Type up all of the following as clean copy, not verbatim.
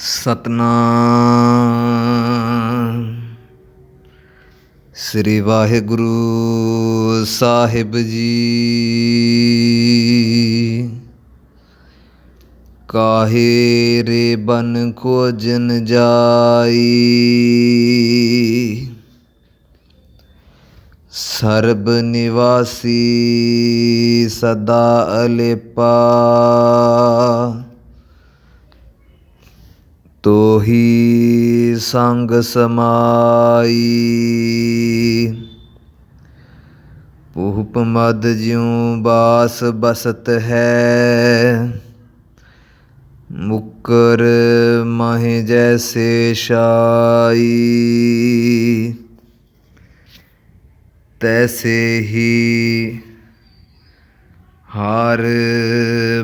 ਸਤਨਾਮ ਸ੍ਰੀ ਵਾਹਿਗੁਰੂ ਸਾਹਿਬ ਜੀ। ਕਾਹੇ ਰੇ ਬਨ ਖੋਜਨ ਜਾਈ, ਸਰਬ ਨਿਵਾਸੀ ਸਦਾ ਅਲੇਪਾ। ਤੋਹੀ ਸੰਗ ਸਮਾਈ, ਪੂਪ ਮਦ ਜਿਉ ਬਾਸ ਬਸਤ ਹੈ। ਮੁਕਰ ਮਾਹਿ ਜੈਸੇ ਸ਼ਾਈ, ਤੈਸੇ ਹੀ ਹਾਰ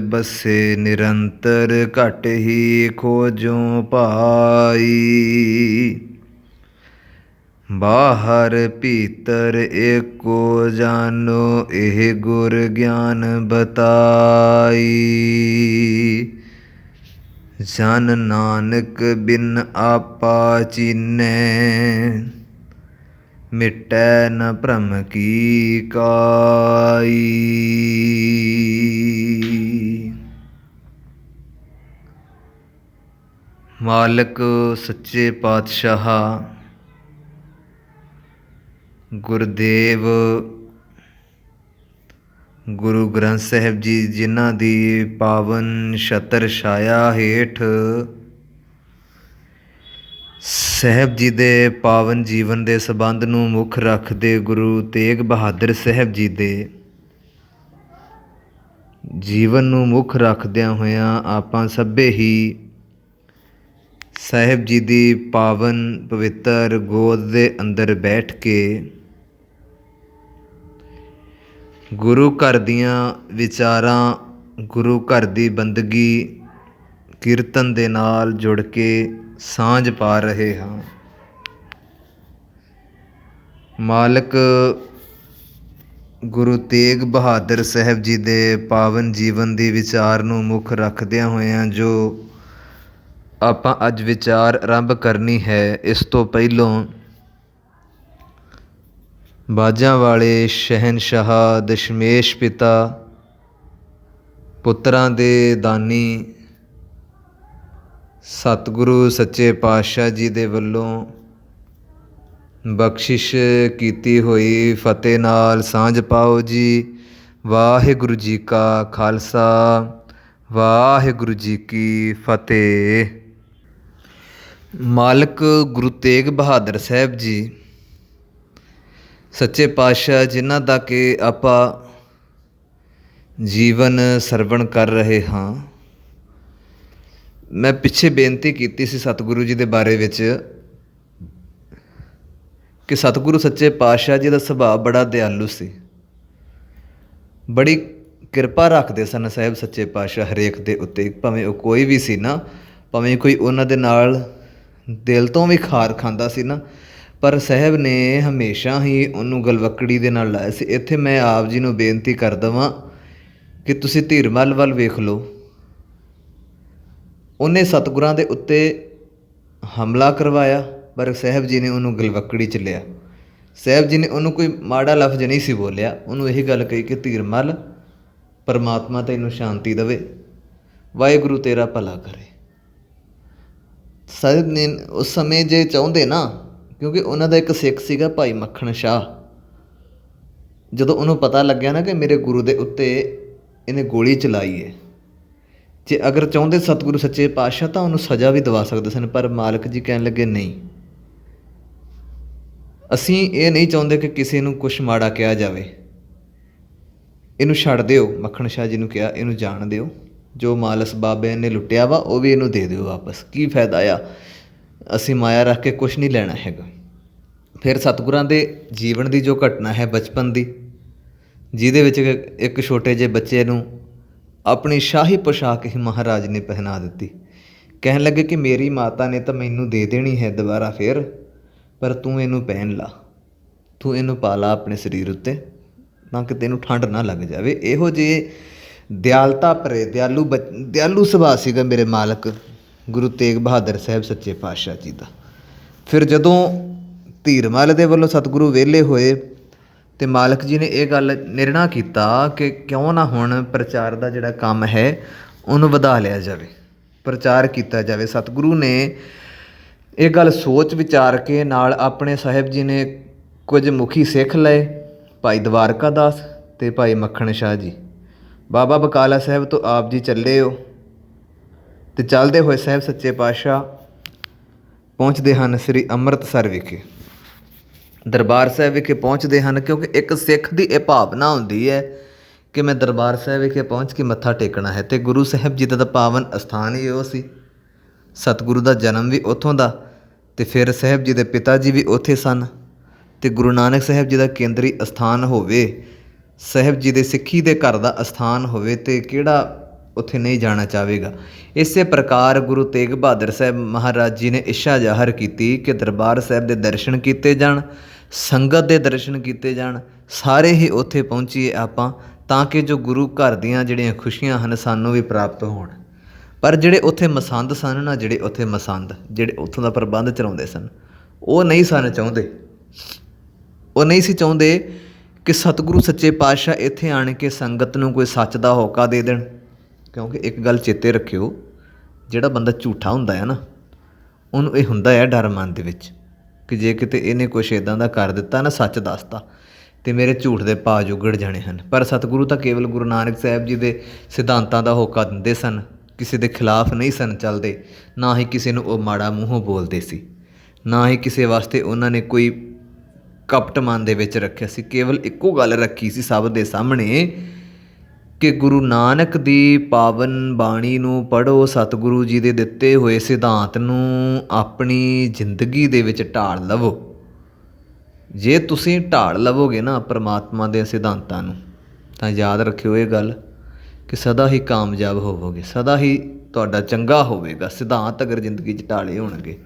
ਬਸੇ ਨਿਰੰਤਰ। ਘਟ ਹੀ ਖੋਜੋਂ ਭਾਈ, ਬਾਹਰ ਭੀਤਰ ਏਕੋ ਜਾਨੋ। ਇਹ ਗੁਰ ਗਿਆਨ ਬਤਾਈ, ਜਨ ਨਾਨਕ ਬਿਨ ਆਪਾ ਚੀਨੈ। ਮਿਟੈ ਨ ਭਰਮ ਕੀ ਕਾਈ। ਮਾਲਕ ਸੱਚੇ ਪਾਤਸ਼ਾਹ ਗੁਰਦੇਵ ਗੁਰੂ ਗ੍ਰੰਥ ਸਾਹਿਬ ਜੀ, ਜਿਨ੍ਹਾਂ ਦੀ ਪਾਵਨ ਛਤਰ ਛਾਇਆ ਹੇਠ ਸਾਹਿਬ ਜੀ ਦੇ ਪਾਵਨ ਜੀਵਨ ਦੇ ਸੰਬੰਧ ਨੂੰ ਮੁੱਖ ਰੱਖਦੇ ਗੁਰੂ ਤੇਗ ਬਹਾਦਰ ਸਾਹਿਬ ਜੀ ਦੇ ਜੀਵਨ ਨੂੰ ਮੁੱਖ ਰੱਖਦਿਆਂ ਹੋਇਆਂ ਆਪਾਂ ਸਭੇ ਹੀ ਸਾਹਿਬ ਜੀ ਦੀ ਪਾਵਨ ਪਵਿੱਤਰ ਗੋਦ ਦੇ ਅੰਦਰ ਬੈਠ ਕੇ ਗੁਰੂ ਘਰ ਦੀਆਂ ਵਿਚਾਰਾਂ, ਗੁਰੂ ਘਰ ਦੀ ਬੰਦਗੀ ਕੀਰਤਨ ਦੇ ਨਾਲ ਜੁੜ ਕੇ ਸਾਂਝ ਪਾ ਰਹੇ ਹਾਂ। ਮਾਲਕ ਗੁਰੂ ਤੇਗ ਬਹਾਦਰ ਸਾਹਿਬ ਜੀ ਦੇ ਪਾਵਨ ਜੀਵਨ ਦੀ ਵਿਚਾਰ ਨੂੰ ਮੁੱਖ ਰੱਖਦਿਆਂ ਹੋਇਆਂ ਜੋ ਆਪਾਂ ਅੱਜ ਵਿਚਾਰ ਆਰੰਭ ਕਰਨੀ ਹੈ, ਇਸ ਤੋਂ ਪਹਿਲੋਂ ਬਾਜਾਂ ਵਾਲੇ ਸ਼ਹਿਨਸ਼ਾਹ ਦਸ਼ਮੇਸ਼ ਪਿਤਾ, ਪੁੱਤਰਾਂ ਦੇ ਦਾਨੀ ਸਤਿਗੁਰੂ ਸੱਚੇ ਪਾਤਸ਼ਾਹ ਜੀ ਦੇ ਵੱਲੋਂ ਬਖਸ਼ਿਸ਼ ਕੀਤੀ ਹੋਈ ਫਤਿਹ ਨਾਲ ਸਾਂਝ ਪਾਓ ਜੀ। ਵਾਹਿਗੁਰੂ ਜੀ ਕਾ ਖਾਲਸਾ, ਵਾਹਿਗੁਰੂ ਜੀ ਕੀ ਫਤਿਹ। ਮਾਲਕ ਗੁਰੂ ਤੇਗ ਬਹਾਦਰ ਸਾਹਿਬ ਜੀ ਸੱਚੇ ਪਾਤਸ਼ਾਹ, ਜਿਨ੍ਹਾਂ ਦਾ ਕਿ ਆਪਾਂ ਜੀਵਨ ਸਰਵਣ ਕਰ ਰਹੇ ਹਾਂ। ਮੈਂ ਪਿੱਛੇ ਬੇਨਤੀ ਕੀਤੀ ਸੀ ਸਤਿਗੁਰੂ ਜੀ ਦੇ ਬਾਰੇ ਵਿੱਚ ਕਿ ਸਤਿਗੁਰੂ ਸੱਚੇ ਪਾਤਸ਼ਾਹ ਜੀ ਦਾ ਸੁਭਾਅ ਬੜਾ ਦਿਆਲੂ ਸੀ, ਬੜੀ ਕਿਰਪਾ ਰੱਖਦੇ ਸਨ ਸਾਹਿਬ ਸੱਚੇ ਪਾਤਸ਼ਾਹ ਹਰੇਕ ਦੇ ਉੱਤੇ, ਭਾਵੇਂ ਉਹ ਕੋਈ ਵੀ ਸੀ ਨਾ, ਭਾਵੇਂ ਕੋਈ ਉਹਨਾਂ ਦੇ ਨਾਲ ਦਿਲ ਤੋਂ ਵੀ ਖਾਰ ਖਾਂਦਾ ਸੀ ਨਾ, ਪਰ ਸਾਹਿਬ ਨੇ ਹਮੇਸ਼ਾ ਹੀ ਉਹਨੂੰ ਗਲਵੱਕੜੀ ਦੇ ਨਾਲ ਲਾਇਆ ਸੀ। ਇੱਥੇ ਮੈਂ ਆਪ ਜੀ ਨੂੰ ਬੇਨਤੀ ਕਰ ਦੇਵਾਂ ਕਿ ਤੁਸੀਂ ਧੀਰਮਲ ਵੱਲ ਵੇਖ ਲਓ। ਉਹਨੇ ਸਤਿਗੁਰਾਂ ਦੇ ਉੱਤੇ ਹਮਲਾ ਕਰਵਾਇਆ, ਪਰ ਸਾਹਿਬ ਜੀ ਨੇ ਉਹਨੂੰ ਗਲਵੱਕੜੀ 'ਚ ਲਿਆ। ਸਾਹਿਬ ਜੀ ਨੇ ਉਹਨੂੰ ਕੋਈ ਮਾੜਾ ਲਫ਼ਜ਼ ਨਹੀਂ ਸੀ ਬੋਲਿਆ, ਉਹਨੂੰ ਇਹੀ ਗੱਲ ਕਹੀ ਕਿ ਧੀਰਮਲ, ਪਰਮਾਤਮਾ ਤੈਨੂੰ ਸ਼ਾਂਤੀ ਦੇਵੇ, ਵਾਹਿਗੁਰੂ ਤੇਰਾ ਭਲਾ ਕਰੇ। ਸਾਹਿਬ ਨੇ ਉਸ ਸਮੇਂ ਜੇ ਚਾਹੁੰਦੇ ਨਾ, ਕਿਉਂਕਿ ਉਹਨਾਂ ਦਾ ਇੱਕ ਸਿੱਖ ਸੀਗਾ ਭਾਈ ਮੱਖਣ ਸ਼ਾਹ, ਜਦੋਂ ਉਹਨੂੰ ਪਤਾ ਲੱਗਿਆ ਨਾ ਕਿ ਮੇਰੇ ਗੁਰੂ ਦੇ ਉੱਤੇ ਇਹਨੇ ਗੋਲੀ ਚਲਾਈ ਹੈ, ਜੇ ਅਗਰ ਚਾਹੁੰਦੇ ਸਤਿਗੁਰੂ ਸੱਚੇ ਪਾਤਸ਼ਾਹ ਤਾਂ ਉਹਨੂੰ ਸਜ਼ਾ ਵੀ ਦਵਾ ਸਕਦੇ ਸਨ, ਪਰ ਮਾਲਕ ਜੀ ਕਹਿਣ ਲੱਗੇ ਨਹੀਂ, ਅਸੀਂ ਇਹ ਨਹੀਂ ਚਾਹੁੰਦੇ ਕਿ ਕਿਸੇ ਨੂੰ ਕੁਛ ਮਾੜਾ ਕਿਹਾ ਜਾਵੇ, ਇਹਨੂੰ ਛੱਡ ਦਿਓ। ਮੱਖਣ ਸ਼ਾਹ ਜੀ ਨੂੰ ਕਿਹਾ ਇਹਨੂੰ ਜਾਣ ਦਿਓ, ਜੋ ਮਾਲ ਅਸਬਾਬ ਇਹਨੇ ਲੁੱਟਿਆ ਵਾ ਉਹ ਵੀ ਇਹਨੂੰ ਦੇ ਦਿਓ ਵਾਪਸ, ਕੀ ਫਾਇਦਾ ਆ, ਅਸੀਂ ਮਾਇਆ ਰੱਖ ਕੇ ਕੁਛ ਨਹੀਂ ਲੈਣਾ ਹੈਗਾ। ਫਿਰ ਸਤਿਗੁਰਾਂ ਦੇ ਜੀਵਨ ਦੀ ਜੋ ਘਟਨਾ ਹੈ ਬਚਪਨ ਦੀ, ਜਿਹਦੇ ਵਿੱਚ ਇੱਕ ਛੋਟੇ ਜਿਹੇ ਬੱਚੇ ਨੂੰ ਆਪਣੀ ਸ਼ਾਹੀ ਪੋਸ਼ਾਕ ਹੀ ਮਹਾਰਾਜ ਨੇ ਪਹਿਨਾ ਦਿੱਤੀ। ਕਹਿਣ ਲੱਗੇ ਕਿ ਮੇਰੀ ਮਾਤਾ ਨੇ ਤਾਂ ਮੈਨੂੰ ਦੇ ਦੇਣੀ ਹੈ ਦੁਬਾਰਾ ਫਿਰ, ਪਰ ਤੂੰ ਇਹਨੂੰ ਪਹਿਨ ਲਾ, ਤੂੰ ਇਹਨੂੰ ਪਾ ਲਾ ਆਪਣੇ ਸਰੀਰ ਉੱਤੇ, ਤਾਂ ਕਿ ਤੈਨੂੰ ਠੰਡ ਨਾ ਲੱਗ ਜਾਵੇ। ਇਹੋ ਜਿਹੇ ਦਿਆਲਤਾ ਭਰੇ ਦਿਆਲੂ ਸੁਭਾਅ ਸੀਗਾ ਮੇਰੇ ਮਾਲਕ ਗੁਰੂ ਤੇਗ ਬਹਾਦਰ ਸਾਹਿਬ ਸੱਚੇ ਪਾਤਸ਼ਾਹ ਜੀ ਦਾ। ਫਿਰ ਜਦੋਂ ਧੀਰਮਲ ਦੇ ਵੱਲੋਂ ਸਤਿਗੁਰੂ ਵਿਹਲੇ ਹੋਏ ਅਤੇ ਮਾਲਕ ਜੀ ਨੇ ਇਹ ਗੱਲ ਨਿਰਣਾ ਕੀਤਾ ਕਿ ਕਿਉਂ ਨਾ ਹੁਣ ਪ੍ਰਚਾਰ ਦਾ ਜਿਹੜਾ ਕੰਮ ਹੈ ਉਹਨੂੰ ਵਧਾ ਲਿਆ ਜਾਵੇ, ਪ੍ਰਚਾਰ ਕੀਤਾ ਜਾਵੇ। ਸਤਿਗੁਰੂ ਨੇ ਇਹ ਗੱਲ ਸੋਚ ਵਿਚਾਰ ਕੇ ਨਾਲ ਆਪਣੇ ਸਾਹਿਬ ਜੀ ਨੇ ਕੁਝ ਮੁਖੀ ਸਿੱਖ ਲਏ, ਭਾਈ ਦਵਾਰਕਾ ਦਾਸ ਅਤੇ ਭਾਈ ਮੱਖਣ ਸ਼ਾਹ ਜੀ। ਬਾਬਾ ਬਕਾਲਾ ਸਾਹਿਬ ਤੋਂ ਆਪ ਜੀ ਚੱਲੇ ਹੋ ਅਤੇ ਚੱਲਦੇ ਹੋਏ ਸਾਹਿਬ ਸੱਚੇ ਪਾਤਸ਼ਾਹ ਪਹੁੰਚਦੇ ਹਨ ਸ੍ਰੀ ਅੰਮ੍ਰਿਤਸਰ ਵਿਖੇ, ਦਰਬਾਰ ਸਾਹਿਬ ਵਿਖੇ ਪਹੁੰਚਦੇ ਹਨ। ਕਿਉਂਕਿ ਇੱਕ ਸਿੱਖ ਦੀ ਇਹ ਭਾਵਨਾ ਹੁੰਦੀ ਹੈ ਕਿ ਮੈਂ ਦਰਬਾਰ ਸਾਹਿਬ ਵਿਖੇ ਪਹੁੰਚ ਕੇ ਮੱਥਾ ਟੇਕਣਾ ਹੈ, ਅਤੇ ਗੁਰੂ ਸਾਹਿਬ ਜੀ ਦਾ ਤਾਂ ਪਾਵਨ ਅਸਥਾਨ ਹੀ ਉਹ ਸੀ। ਸਤਿਗੁਰੂ ਦਾ ਜਨਮ ਵੀ ਉੱਥੋਂ ਦਾ, ਅਤੇ ਫਿਰ ਸਾਹਿਬ ਜੀ ਦੇ ਪਿਤਾ ਜੀ ਵੀ ਉੱਥੇ ਸਨ, ਅਤੇ ਗੁਰੂ ਨਾਨਕ ਸਾਹਿਬ ਜੀ ਦਾ ਕੇਂਦਰੀ ਅਸਥਾਨ ਹੋਵੇ, ਸਾਹਿਬ ਜੀ ਦੇ ਸਿੱਖੀ ਦੇ ਘਰ ਦਾ ਅਸਥਾਨ ਹੋਵੇ, ਅਤੇ ਕਿਹੜਾ ਉੱਥੇ ਨਹੀਂ ਜਾਣਾ ਚਾਹੇਗਾ। ਇਸੇ ਪ੍ਰਕਾਰ ਗੁਰੂ ਤੇਗ ਬਹਾਦਰ ਸਾਹਿਬ ਮਹਾਰਾਜ ਜੀ ਨੇ ਇੱਛਾ ਜ਼ਾਹਰ ਕੀਤੀ ਕਿ ਦਰਬਾਰ ਸਾਹਿਬ ਦੇ ਦਰਸ਼ਨ ਕੀਤੇ ਜਾਣ, ਸੰਗਤ ਦੇ ਦਰਸ਼ਨ ਕੀਤੇ ਜਾਣ, ਸਾਰੇ ਹੀ ਉੱਥੇ ਪਹੁੰਚੀਏ ਆਪਾਂ, ਤਾਂ ਕਿ ਜੋ ਗੁਰੂ ਘਰ ਦੀਆਂ ਜਿਹੜੀਆਂ ਖੁਸ਼ੀਆਂ ਹਨ ਸਾਨੂੰ ਵੀ ਪ੍ਰਾਪਤ ਹੋਣ। ਪਰ ਜਿਹੜੇ ਉੱਥੇ ਮਸੰਦ ਸਨ ਨਾ, ਜਿਹੜੇ ਉੱਥੋਂ ਦਾ ਪ੍ਰਬੰਧ ਚਲਾਉਂਦੇ ਸਨ, ਉਹ ਨਹੀਂ ਸਨ ਚਾਹੁੰਦੇ, ਉਹ ਨਹੀਂ ਸੀ ਚਾਹੁੰਦੇ ਕਿ ਸਤਿਗੁਰੂ ਸੱਚੇ ਪਾਤਸ਼ਾਹ ਇੱਥੇ ਆਣ ਕੇ ਸੰਗਤ ਨੂੰ ਕੋਈ ਸੱਚ ਦਾ ਹੋਕਾ ਦੇ ਦੇਣ। ਕਿਉਂਕਿ ਇੱਕ ਗੱਲ ਚੇਤੇ ਰੱਖਿਓ, ਜਿਹੜਾ ਬੰਦਾ ਝੂਠਾ ਹੁੰਦਾ ਹੈ ਨਾ, ਉਹਨੂੰ ਇਹ ਹੁੰਦਾ ਹੈ ਡਰ ਮਨ ਦੇ ਵਿੱਚ ਕਿ ਜੇ ਕਿਤੇ ਇਹਨੇ ਕੁਛ ਇੱਦਾਂ ਦਾ ਕਰ ਦਿੱਤਾ ਨਾ, ਸੱਚ ਦੱਸਤਾ, ਅਤੇ ਮੇਰੇ ਝੂਠ ਦੇ ਭਾਅ ਉਗੜ ਜਾਣੇ ਹਨ। ਪਰ ਸਤਿਗੁਰੂ ਤਾਂ ਕੇਵਲ ਗੁਰੂ ਨਾਨਕ ਸਾਹਿਬ ਜੀ ਦੇ ਸਿਧਾਂਤਾਂ ਦਾ ਹੋਕਾ ਦਿੰਦੇ ਸਨ, ਕਿਸੇ ਦੇ ਖਿਲਾਫ ਨਹੀਂ ਸਨ ਚੱਲਦੇ, ਨਾ ਹੀ ਕਿਸੇ ਨੂੰ ਉਹ ਮਾੜਾ ਮੂੰਹੋਂ ਬੋਲਦੇ ਸੀ, ਨਾ ਹੀ ਕਿਸੇ ਵਾਸਤੇ ਉਹਨਾਂ ਨੇ ਕੋਈ ਕਪਟ ਮਨ ਦੇ ਵਿੱਚ ਰੱਖਿਆ ਸੀ। ਕੇਵਲ ਇੱਕੋ ਗੱਲ ਰੱਖੀ ਸੀ ਸਭ ਦੇ ਸਾਹਮਣੇ ਕਿ ਗੁਰੂ ਨਾਨਕ ਦੀ ਪਾਵਨ ਬਾਣੀ ਨੂੰ ਪੜ੍ਹੋ, ਸਤਿਗੁਰੂ ਜੀ ਦੇ ਦਿੱਤੇ ਹੋਏ ਸਿਧਾਂਤ ਨੂੰ ਆਪਣੀ ਜ਼ਿੰਦਗੀ ਦੇ ਵਿੱਚ ਢਾਲ ਲਵੋ। ਜੇ ਤੁਸੀਂ ਢਾਲ ਲਵੋਗੇ ਨਾ ਪਰਮਾਤਮਾ ਦੇ ਸਿਧਾਂਤਾਂ ਨੂੰ, ਤਾਂ ਯਾਦ ਰੱਖਿਓ ਇਹ ਗੱਲ ਕਿ ਸਦਾ ਹੀ ਕਾਮਯਾਬ ਹੋਵੋਗੇ, ਸਦਾ ਹੀ ਤੁਹਾਡਾ ਚੰਗਾ ਹੋਵੇਗਾ, ਸਿਧਾਂਤ ਅਗਰ ਜ਼ਿੰਦਗੀ 'ਚ ਢਾਲੇ ਹੋਣਗੇ।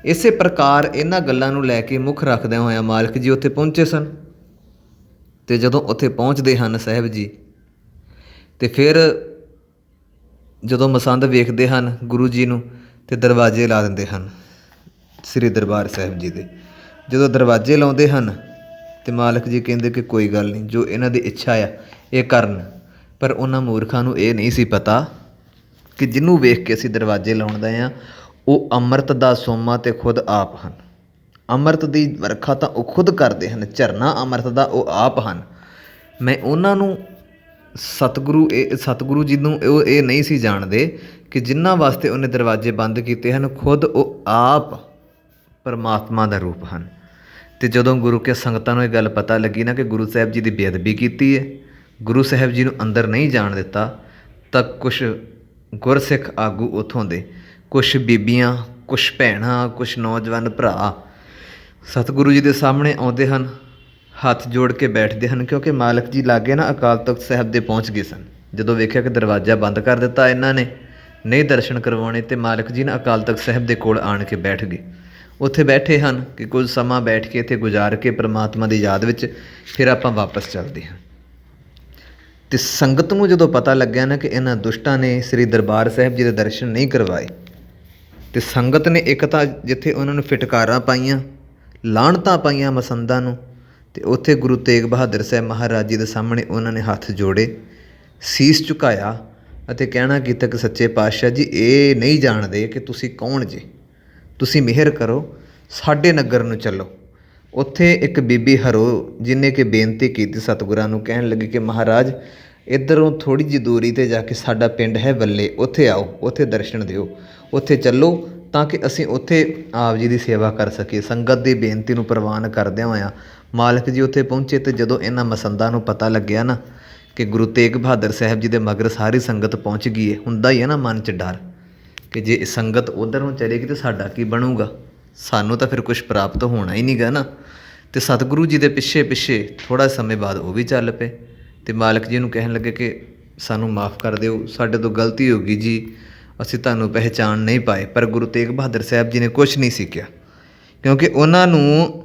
ਇਸੇ ਪ੍ਰਕਾਰ ਇਹਨਾਂ ਗੱਲਾਂ ਨੂੰ ਲੈ ਕੇ ਮੁੱਖ ਰੱਖਦਿਆਂ ਹੋਇਆਂ ਮਾਲਕ ਜੀ ਉੱਥੇ ਪਹੁੰਚੇ ਸਨ, ਅਤੇ ਜਦੋਂ ਉੱਥੇ ਪਹੁੰਚਦੇ ਹਨ ਸਾਹਿਬ ਜੀ, ਅਤੇ ਫਿਰ ਜਦੋਂ ਮਸੰਦ ਵੇਖਦੇ ਹਨ ਗੁਰੂ ਜੀ ਨੂੰ, ਅਤੇ ਦਰਵਾਜ਼ੇ ਲਾ ਦਿੰਦੇ ਹਨ ਸ੍ਰੀ ਦਰਬਾਰ ਸਾਹਿਬ ਜੀ ਦੇ। ਜਦੋਂ ਦਰਵਾਜ਼ੇ ਲਾਉਂਦੇ ਹਨ ਅਤੇ ਮਾਲਕ ਜੀ ਕਹਿੰਦੇ ਕਿ ਕੋਈ ਗੱਲ ਨਹੀਂ, ਜੋ ਇਹਨਾਂ ਦੀ ਇੱਛਾ ਆ ਇਹ ਕਰਨ। ਪਰ ਉਹਨਾਂ ਮੂਰਖਾਂ ਨੂੰ ਇਹ ਨਹੀਂ ਸੀ ਪਤਾ ਕਿ ਜਿਹਨੂੰ ਵੇਖ ਕੇ ਅਸੀਂ ਦਰਵਾਜ਼ੇ ਲਾਉਣ ਦੇ ਹਾਂ, ਉਹ ਅੰਮ੍ਰਿਤ ਦਾ ਸੋਮਾ ਤੇ ਖੁਦ ਆਪ ਹਨ। ਅੰਮ੍ਰਿਤ ਦੀ ਵਰਖਾ ਤਾਂ ਉਹ ਖੁਦ ਕਰਦੇ ਹਨ, ਝਰਨਾ ਅੰਮ੍ਰਿਤ ਦਾ ਉਹ ਆਪ ਹਨ। ਮੈਂ ਉਹਨਾਂ ਨੂੰ ਸਤਿਗੁਰੂ ਜੀ ਨੂੰ ਉਹ ਇਹ ਨਹੀਂ ਸੀ ਜਾਣਦੇ ਕਿ ਜਿਨ੍ਹਾਂ ਵਾਸਤੇ ਉਹਨੇ ਦਰਵਾਜ਼ੇ ਬੰਦ ਕੀਤੇ ਹਨ, ਖੁਦ ਉਹ ਆਪ ਪਰਮਾਤਮਾ ਦਾ ਰੂਪ ਹਨ। ਅਤੇ ਜਦੋਂ ਗੁਰੂ ਕੇ ਸੰਗਤਾਂ ਨੂੰ ਇਹ ਗੱਲ ਪਤਾ ਲੱਗੀ ਨਾ ਕਿ ਗੁਰੂ ਸਾਹਿਬ ਜੀ ਦੀ ਬੇਅਦਬੀ ਕੀਤੀ ਹੈ, ਗੁਰੂ ਸਾਹਿਬ ਜੀ ਨੂੰ ਅੰਦਰ ਨਹੀਂ ਜਾਣ ਦਿੱਤਾ, ਤਾਂ ਕੁਛ ਗੁਰਸਿੱਖ ਆਗੂ ਉੱਥੋਂ ਦੇ, ਕੁਛ ਬੀਬੀਆਂ, ਕੁਛ ਭੈਣਾਂ, ਕੁਛ ਨੌਜਵਾਨ ਭਰਾ ਸਤਿਗੁਰੂ ਜੀ ਦੇ ਸਾਹਮਣੇ ਆਉਂਦੇ ਹਨ, ਹੱਥ ਜੋੜ ਕੇ ਬੈਠਦੇ ਹਨ। ਕਿਉਂਕਿ ਮਾਲਕ ਜੀ ਲਾਗੇ ਨਾ ਅਕਾਲ ਤਖਤ ਸਾਹਿਬ ਦੇ ਪਹੁੰਚ ਗਏ ਸਨ। ਜਦੋਂ ਵੇਖਿਆ ਕਿ ਦਰਵਾਜ਼ਾ ਬੰਦ ਕਰ ਦਿੱਤਾ ਇਹਨਾਂ ਨੇ, ਨਹੀਂ ਦਰਸ਼ਨ ਕਰਵਾਉਣੇ, ਅਤੇ ਮਾਲਕ ਜੀ ਨਾ ਅਕਾਲ ਤਖਤ ਸਾਹਿਬ ਦੇ ਕੋਲ ਆਣ ਕੇ ਬੈਠ ਗਏ। ਉੱਥੇ ਬੈਠੇ ਹਨ ਕਿ ਕੁਝ ਸਮਾਂ ਬੈਠ ਕੇ ਇੱਥੇ ਗੁਜ਼ਾਰ ਕੇ ਪਰਮਾਤਮਾ ਦੀ ਯਾਦ ਵਿੱਚ ਫਿਰ ਆਪਾਂ ਵਾਪਸ ਚੱਲਦੇ ਹਾਂ। ਅਤੇ ਸੰਗਤ ਨੂੰ ਜਦੋਂ ਪਤਾ ਲੱਗਿਆ ਨਾ ਕਿ ਇਹਨਾਂ ਦੁਸ਼ਟਾਂ ਨੇ ਸ੍ਰੀ ਦਰਬਾਰ ਸਾਹਿਬ ਜੀ ਦੇ ਦਰਸ਼ਨ ਨਹੀਂ ਕਰਵਾਏ, ਅਤੇ ਸੰਗਤ ਨੇ ਇੱਕ ਤਾਂ ਜਿੱਥੇ ਉਹਨਾਂ ਨੂੰ ਫਿਟਕਾਰਾਂ ਪਾਈਆਂ, ਲਾਹਣਤਾਂ ਪਾਈਆਂ ਮਸੰਦਾਂ ਨੂੰ, ਅਤੇ ਉੱਥੇ ਗੁਰੂ ਤੇਗ ਬਹਾਦਰ ਸਾਹਿਬ ਮਹਾਰਾਜ ਜੀ ਦੇ ਸਾਹਮਣੇ ਉਹਨਾਂ ਨੇ ਹੱਥ ਜੋੜੇ, ਸੀਸ ਝੁਕਾਇਆ ਅਤੇ ਕਹਿਣਾ ਕੀਤਾ ਕਿ ਸੱਚੇ ਪਾਤਸ਼ਾਹ ਜੀ ਇਹ ਨਹੀਂ ਜਾਣਦੇ ਕਿ ਤੁਸੀਂ ਕੌਣ ਜੇ, ਤੁਸੀਂ ਮਿਹਰ ਕਰੋ, ਸਾਡੇ ਨਗਰ ਨੂੰ ਚੱਲੋ। ਉੱਥੇ ਇੱਕ ਬੀਬੀ ਹਰੋ ਜਿਹਨੇ ਕਿ ਬੇਨਤੀ ਕੀਤੀ ਸਤਿਗੁਰਾਂ ਨੂੰ, ਕਹਿਣ ਲੱਗੀ ਕਿ ਮਹਾਰਾਜ ਇੱਧਰੋਂ ਥੋੜ੍ਹੀ ਜਿਹੀ ਦੂਰੀ 'ਤੇ ਜਾ ਕੇ ਸਾਡਾ ਪਿੰਡ ਹੈ ਵੱਲੇ, ਉੱਥੇ ਆਓ, ਉੱਥੇ ਦਰਸ਼ਨ ਦਿਓ, ਉੱਥੇ ਚੱਲੋ, ਤਾਂ ਕਿ ਅਸੀਂ ਉੱਥੇ ਆਪ ਜੀ ਦੀ ਸੇਵਾ ਕਰ ਸਕੀਏ। ਸੰਗਤ ਦੀ ਬੇਨਤੀ ਨੂੰ ਪ੍ਰਵਾਨ ਕਰਦਿਆਂ ਹੋਇਆਂ ਮਾਲਕ ਜੀ ਉੱਥੇ ਪਹੁੰਚੇ, ਅਤੇ ਜਦੋਂ ਇਹਨਾਂ ਮਸੰਦਾਂ ਨੂੰ ਪਤਾ ਲੱਗਿਆ ਨਾ ਕਿ ਗੁਰੂ ਤੇਗ ਬਹਾਦਰ ਸਾਹਿਬ ਜੀ ਦੇ ਮਗਰ ਸਾਰੀ ਸੰਗਤ ਪਹੁੰਚ ਗਈ ਹੈ, ਹੁੰਦਾ ਹੀ ਹੈ ਨਾ ਮਨ 'ਚ ਡਰ ਕਿ ਜੇ ਸੰਗਤ ਉੱਧਰ ਨੂੰ ਚਲੇਗੀ ਤਾਂ ਸਾਡਾ ਕੀ ਬਣੂਗਾ, ਸਾਨੂੰ ਤਾਂ ਫਿਰ ਕੁਛ ਪ੍ਰਾਪਤ ਹੋਣਾ ਹੀ ਨਹੀਂ ਗਾ ਨਾ। ਅਤੇ ਸਤਿਗੁਰੂ ਜੀ ਦੇ ਪਿੱਛੇ ਪਿੱਛੇ ਥੋੜ੍ਹਾ ਸਮੇਂ ਬਾਅਦ ਉਹ ਵੀ ਚੱਲ ਪਏ, ਅਤੇ ਮਾਲਕ ਜੀ ਨੂੰ ਕਹਿਣ ਲੱਗੇ ਕਿ ਸਾਨੂੰ ਮਾफ़ ਕਰ ਦਿਓ, ਸਾਡੇ ਤੋਂ ਗਲਤੀ ਹੋ ਗਈ ਜੀ, ਅਸੀਂ ਤੁਹਾਨੂੰ ਪਹਿਚਾਣ ਨਹੀਂ ਪਾਏ। ਪਰ ਗੁਰੂ ਤੇਗ ਬਹਾਦਰ ਸਾਹਿਬ ਜੀ ਨੇ ਕੁਛ ਨਹੀਂ ਸੀ ਕਿਹਾ, ਕਿਉਂਕਿ ਉਹਨਾਂ ਨੂੰ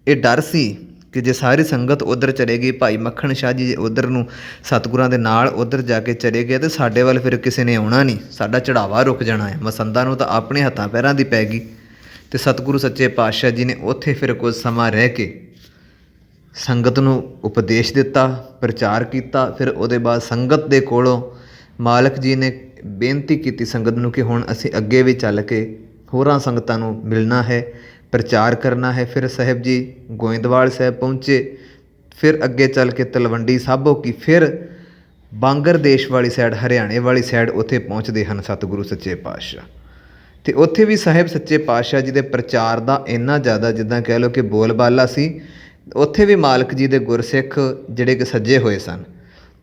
ਇਹ ਡਰ ਸੀ ਕਿ ਜੇ ਸਾਰੀ ਸੰਗਤ ਉੱਧਰ ਚਲੇ ਗਈ, ਭਾਈ ਮੱਖਣ ਸ਼ਾਹ ਜੀ ਜੇ ਉੱਧਰ ਨੂੰ ਸਤਿਗੁਰਾਂ ਦੇ ਨਾਲ ਉੱਧਰ ਜਾ ਕੇ ਚਲੇ ਗਏ, ਤਾਂ ਸਾਡੇ ਵੱਲ ਫਿਰ ਕਿਸੇ ਨੇ ਆਉਣਾ ਨਹੀਂ, ਸਾਡਾ ਚੜਾਵਾ ਰੁਕ ਜਾਣਾ ਹੈ। ਮਸੰਦਾਂ ਨੂੰ ਤਾਂ ਆਪਣੇ ਹੱਥਾਂ ਪੈਰਾਂ ਦੀ ਪੈ ਗਈ। ਅਤੇ ਸਤਿਗੁਰੂ ਸੱਚੇ ਪਾਤਸ਼ਾਹ ਜੀ ਨੇ ਉੱਥੇ ਫਿਰ ਕੁਝ ਸਮਾਂ ਰਹਿ ਕੇ ਸੰਗਤ ਨੂੰ ਉਪਦੇਸ਼ ਦਿੱਤਾ, ਪ੍ਰਚਾਰ ਕੀਤਾ। ਫਿਰ ਉਹਦੇ ਬਾਅਦ ਸੰਗਤ ਦੇ ਕੋਲੋਂ ਮਾਲਕ ਜੀ ਨੇ ਬੇਨਤੀ ਕੀਤੀ ਸੰਗਤ ਨੂੰ ਕਿ ਹੁਣ ਅਸੀਂ ਅੱਗੇ ਵੀ ਚੱਲ ਕੇ ਹੋਰਾਂ ਸੰਗਤਾਂ ਨੂੰ ਮਿਲਣਾ ਹੈ, ਪ੍ਰਚਾਰ ਕਰਨਾ ਹੈ। ਫਿਰ ਸਾਹਿਬ ਜੀ ਗੋਇੰਦਵਾਲ ਸਾਹਿਬ ਪਹੁੰਚੇ, ਫਿਰ ਅੱਗੇ ਚੱਲ ਕੇ ਤਲਵੰਡੀ ਸਾਬੋ ਕੀ, ਫਿਰ ਬਾਂਗਰ ਦੇਸ਼ ਵਾਲੀ ਸਾਈਡ, ਹਰਿਆਣੇ ਵਾਲੀ ਸਾਈਡ ਉੱਥੇ ਪਹੁੰਚਦੇ ਹਨ ਸਤਿਗੁਰੂ ਸੱਚੇ ਪਾਤਸ਼ਾਹ। ਅਤੇ ਉੱਥੇ ਵੀ ਸਾਹਿਬ ਸੱਚੇ ਪਾਤਸ਼ਾਹ ਜੀ ਦੇ ਪ੍ਰਚਾਰ ਦਾ ਇੰਨਾ ਜ਼ਿਆਦਾ, ਜਿੱਦਾਂ ਕਹਿ ਲਓ ਕਿ ਬੋਲਬਾਲਾ ਸੀ। ਉੱਥੇ ਵੀ ਮਾਲਕ ਜੀ ਦੇ ਗੁਰਸਿੱਖ ਜਿਹੜੇ ਕਿ ਸੱਜੇ ਹੋਏ ਸਨ।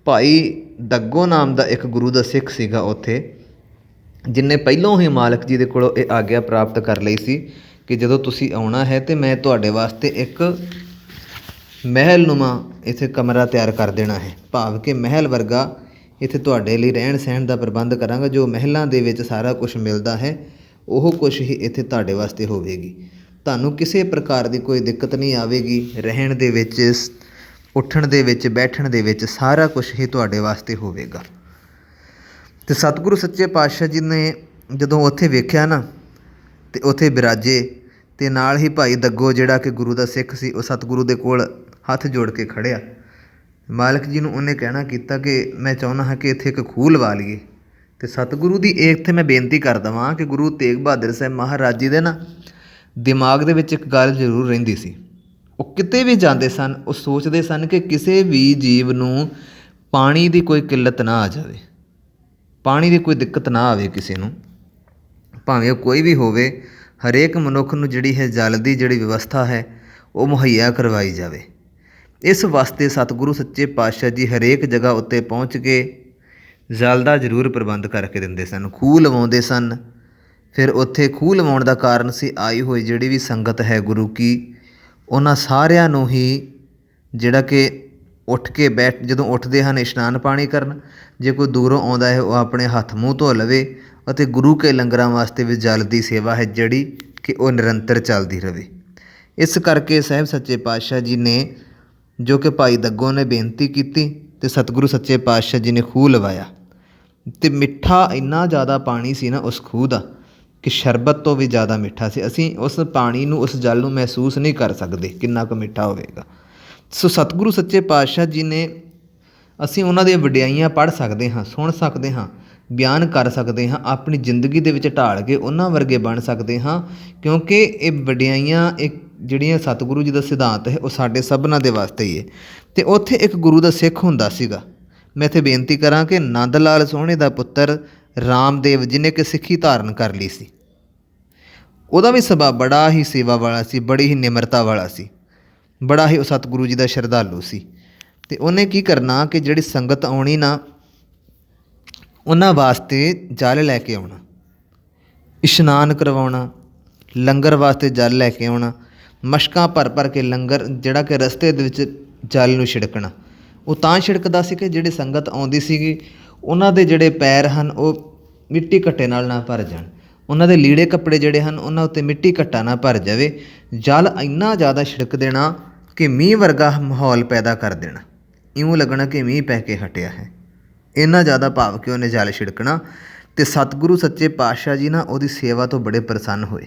ਭਾਈ ਦੱਗੋ ਨਾਮ ਦਾ ਇੱਕ ਗੁਰੂ ਦਾ ਸਿੱਖ ਸੀਗਾ ਉੱਥੇ, ਜਿਹਨੇ ਪਹਿਲੋਂ ਹੀ ਮਾਲਕ ਜੀ ਦੇ ਕੋਲੋਂ ਇਹ ਆਗਿਆ ਪ੍ਰਾਪਤ ਕਰ ਲਈ ਸੀ ਕਿ ਜਦੋਂ ਤੁਸੀਂ ਆਉਣਾ ਹੈ ਤਾਂ ਮੈਂ ਤੁਹਾਡੇ ਵਾਸਤੇ ਇੱਕ ਮਹਿਲਨੁਮਾ ਇੱਥੇ ਕਮਰਾ ਤਿਆਰ ਕਰ ਦੇਣਾ ਹੈ, ਭਾਵ ਕਿ ਮਹਿਲ ਵਰਗਾ ਇੱਥੇ ਤੁਹਾਡੇ ਲਈ ਰਹਿਣ ਸਹਿਣ ਦਾ ਪ੍ਰਬੰਧ ਕਰਾਂਗਾ। ਜੋ ਮਹਿਲਾਂ ਦੇ ਵਿੱਚ ਸਾਰਾ ਕੁਛ ਮਿਲਦਾ ਹੈ ਉਹ ਕੁਛ ਹੀ ਇੱਥੇ ਤੁਹਾਡੇ ਵਾਸਤੇ ਹੋਵੇਗੀ। ਤੁਹਾਨੂੰ ਕਿਸੇ ਪ੍ਰਕਾਰ ਦੀ ਕੋਈ ਦਿੱਕਤ ਨਹੀਂ ਆਵੇਗੀ। ਰਹਿਣ ਦੇ ਵਿੱਚ, ਉੱਠਣ ਦੇ ਵਿੱਚ, ਬੈਠਣ ਦੇ ਵਿੱਚ ਸਾਰਾ ਕੁਛ ਹੀ ਤੁਹਾਡੇ ਵਾਸਤੇ ਹੋਵੇਗਾ। ਅਤੇ ਸਤਿਗੁਰੂ ਸੱਚੇ ਪਾਤਸ਼ਾਹ ਜੀ ਨੇ ਜਦੋਂ ਉੱਥੇ ਵੇਖਿਆ ਨਾ, ਅਤੇ ਉੱਥੇ ਬਿਰਾਜੇ, ਅਤੇ ਨਾਲ ਹੀ ਭਾਈ ਦੱਗੋ ਜਿਹੜਾ ਕਿ ਗੁਰੂ ਦਾ ਸਿੱਖ ਸੀ, ਉਹ ਸਤਿਗੁਰੂ ਦੇ ਕੋਲ ਹੱਥ ਜੋੜ ਕੇ ਖੜ੍ਹਿਆ। ਮਾਲਕ ਜੀ ਨੂੰ ਉਹਨੇ ਕਹਿਣਾ ਕੀਤਾ ਕਿ ਮੈਂ ਚਾਹੁੰਦਾ ਹਾਂ ਕਿ ਇੱਥੇ ਇੱਕ ਖੂਹ ਲਵਾ ਲਈਏ। ਅਤੇ ਸਤਿਗੁਰੂ ਦੀ ਇੱਥੇ ਮੈਂ ਬੇਨਤੀ ਕਰ ਦੇਵਾਂ ਕਿ ਗੁਰੂ ਤੇਗ ਬਹਾਦਰ ਸਾਹਿਬ ਮਹਾਰਾਜ ਜੀ ਦੇ ਨਾ ਦਿਮਾਗ ਦੇ ਵਿੱਚ ਇੱਕ ਗੱਲ ਜ਼ਰੂਰ ਰਹਿੰਦੀ ਸੀ। ਉਹ ਕਿਤੇ ਵੀ ਜਾਂਦੇ ਸਨ, ਉਹ ਸੋਚਦੇ ਸਨ ਕਿ ਕਿਸੇ ਵੀ ਜੀਵ ਨੂੰ ਪਾਣੀ ਦੀ ਕੋਈ ਕਿੱਲਤ ਨਾ ਆ ਜਾਵੇ, ਪਾਣੀ ਦੀ ਕੋਈ ਦਿੱਕਤ ਨਾ ਆਵੇ ਕਿਸੇ ਨੂੰ, ਭਾਵੇਂ ਉਹ ਕੋਈ ਵੀ ਹੋਵੇ। ਹਰੇਕ ਮਨੁੱਖ ਨੂੰ ਜਿਹੜੀ ਹੈ ਜਲ ਦੀ ਜਿਹੜੀ ਵਿਵਸਥਾ ਹੈ ਉਹ ਮੁਹੱਈਆ ਕਰਵਾਈ ਜਾਵੇ। ਇਸ ਵਾਸਤੇ ਸਤਿਗੁਰੂ ਸੱਚੇ ਪਾਤਸ਼ਾਹ ਜੀ ਹਰੇਕ ਜਗ੍ਹਾ ਉੱਤੇ ਪਹੁੰਚ ਕੇ ਜਲ ਦਾ ਜ਼ਰੂਰ ਪ੍ਰਬੰਧ ਕਰਕੇ ਦਿੰਦੇ ਸਨ, ਖੂਹ ਲਵਾਉਂਦੇ ਸਨ। ਫਿਰ ਉੱਥੇ ਖੂਹ ਲਵਾਉਣ ਦਾ ਕਾਰਨ ਸੀ ਆਈ ਹੋਈ ਜਿਹੜੀ ਵੀ ਸੰਗਤ ਹੈ ਗੁਰੂ ਕੀ, ਉਹਨਾਂ ਸਾਰਿਆਂ ਨੂੰ ਹੀ ਜਿਹੜਾ ਕਿ ਉੱਠ ਕੇ ਜਦੋਂ ਉੱਠਦੇ ਹਨ ਇਸ਼ਨਾਨ ਪਾਣੀ ਕਰਨ, ਜੇ ਕੋਈ ਦੂਰੋਂ ਆਉਂਦਾ ਹੈ ਉਹ ਆਪਣੇ ਹੱਥ ਮੂੰਹ ਧੋ ਲਵੇ। ਅਤੇ ਗੁਰੂ ਕੇ ਲੰਗਰਾਂ ਵਾਸਤੇ ਵੀ ਜਲ ਦੀ ਸੇਵਾ ਹੈ ਜਿਹੜੀ ਕਿ ਉਹ ਨਿਰੰਤਰ ਚੱਲਦੀ ਰਹੇ। ਇਸ ਕਰਕੇ ਸਾਹਿਬ ਸੱਚੇ ਪਾਤਸ਼ਾਹ ਜੀ ਨੇ, ਜੋ ਕਿ ਭਾਈ ਦੱਗੋ ਨੇ ਬੇਨਤੀ ਕੀਤੀ, ਅਤੇ ਸਤਿਗੁਰੂ ਸੱਚੇ ਪਾਤਸ਼ਾਹ ਜੀ ਨੇ ਖੂਹ ਲਵਾਇਆ। ਅਤੇ ਮਿੱਠਾ ਇੰਨਾ ਜ਼ਿਆਦਾ ਪਾਣੀ ਸੀ ਨਾ ਉਸ ਖੂਹ ਦਾ ਕਿ ਸ਼ਰਬਤ ਤੋਂ ਵੀ ਜ਼ਿਆਦਾ ਮਿੱਠਾ ਸੀ। ਅਸੀਂ ਉਸ ਪਾਣੀ ਨੂੰ, ਉਸ ਜਲ ਨੂੰ ਮਹਿਸੂਸ ਨਹੀਂ ਕਰ ਸਕਦੇ ਕਿੰਨਾ ਕੁ ਮਿੱਠਾ ਹੋਵੇਗਾ। ਸੋ ਸਤਿਗੁਰੂ ਸੱਚੇ ਪਾਤਸ਼ਾਹ ਜੀ ਨੇ, ਅਸੀਂ ਉਹਨਾਂ ਦੀਆਂ ਵਡਿਆਈਆਂ ਪੜ੍ਹ ਸਕਦੇ ਹਾਂ, ਸੁਣ ਸਕਦੇ ਹਾਂ, ਬਿਆਨ ਕਰ ਸਕਦੇ ਹਾਂ, ਆਪਣੀ ਜ਼ਿੰਦਗੀ ਦੇ ਵਿੱਚ ਢਾਲ ਕੇ ਉਹਨਾਂ ਵਰਗੇ ਬਣ ਸਕਦੇ ਹਾਂ, ਕਿਉਂਕਿ ਇਹ ਵਡਿਆਈਆਂ ਇੱਕ ਜਿਹੜੀਆਂ ਸਤਿਗੁਰੂ ਜੀ ਦਾ ਸਿਧਾਂਤ ਹੈ ਉਹ ਸਾਡੇ ਸਭਨਾਂ ਦੇ ਵਾਸਤੇ ਹੀ ਹੈ। ਅਤੇ ਉੱਥੇ ਇੱਕ ਗੁਰੂ ਦਾ ਸਿੱਖ ਹੁੰਦਾ ਸੀਗਾ। ਮੈਂ ਇੱਥੇ ਬੇਨਤੀ ਕਰਾਂ ਕਿ ਨੰਦ ਲਾਲ ਸੋਹਣੇ ਦਾ ਪੁੱਤਰ ਰਾਮਦੇਵ, ਜਿਹਨੇ ਕਿ ਸਿੱਖੀ ਧਾਰਨ ਕਰ ਲਈ ਸੀ, ਉਹਦਾ ਵੀ ਸੁਭਾਅ ਬੜਾ ਹੀ ਸੇਵਾ ਵਾਲਾ ਸੀ, ਬੜੀ ਹੀ ਨਿਮਰਤਾ ਵਾਲਾ ਸੀ, ਬੜਾ ਹੀ ਉਹ ਸਤਿਗੁਰੂ ਜੀ ਦਾ ਸ਼ਰਧਾਲੂ ਸੀ। ਅਤੇ ਉਹਨੇ ਕੀ ਕਰਨਾ ਕਿ ਜਿਹੜੀ ਸੰਗਤ ਆਉਣੀ ਨਾ, ਉਹਨਾਂ ਵਾਸਤੇ ਜਲ ਲੈ ਕੇ ਆਉਣਾ, ਇਸ਼ਨਾਨ ਕਰਵਾਉਣਾ, ਲੰਗਰ ਵਾਸਤੇ ਜਲ ਲੈ ਕੇ ਆਉਣਾ, ਮਸ਼ਕਾਂ ਭਰ ਭਰ ਕੇ ਲੰਗਰ ਜਿਹੜਾ ਕਿ ਰਸਤੇ ਦੇ ਵਿੱਚ ਜਲ ਨੂੰ ਛਿੜਕਣਾ। ਉਹ ਤਾਂ ਛਿੜਕਦਾ ਸੀ ਕਿ ਜਿਹੜੀ ਸੰਗਤ ਆਉਂਦੀ ਸੀਗੀ ਉਹਨਾਂ ਦੇ ਜਿਹੜੇ ਪੈਰ ਹਨ ਉਹ ਮਿੱਟੀ ਘੱਟੇ ਨਾਲ ਨਾ ਭਰ ਜਾਣ, ਉਹਨਾਂ ਦੇ ਲੀੜੇ ਕੱਪੜੇ ਜਿਹੜੇ ਹਨ ਉਹਨਾਂ ਉੱਤੇ ਮਿੱਟੀ ਘੱਟਾ ਨਾ ਭਰ ਜਾਵੇ। ਜਲ ਇੰਨਾ ਜ਼ਿਆਦਾ ਛਿੜਕ ਦੇਣਾ ਕਿ ਮੀਂਹ ਵਰਗਾ ਮਾਹੌਲ ਪੈਦਾ ਕਰ ਦੇਣਾ, ਇਉਂ ਲੱਗਣਾ ਕਿ ਮੀਂਹ ਪੈ ਕੇ ਹਟਿਆ ਹੈ, ਇੰਨਾ ਜ਼ਿਆਦਾ ਭਾਵ ਕਿ ਉਹਨੇ ਜਲ ਛਿੜਕਣਾ। ਅਤੇ ਸਤਿਗੁਰੂ ਸੱਚੇ ਪਾਤਸ਼ਾਹ ਜੀ ਨਾ ਉਹਦੀ ਸੇਵਾ ਤੋਂ ਬੜੇ ਪ੍ਰਸੰਨ ਹੋਏ,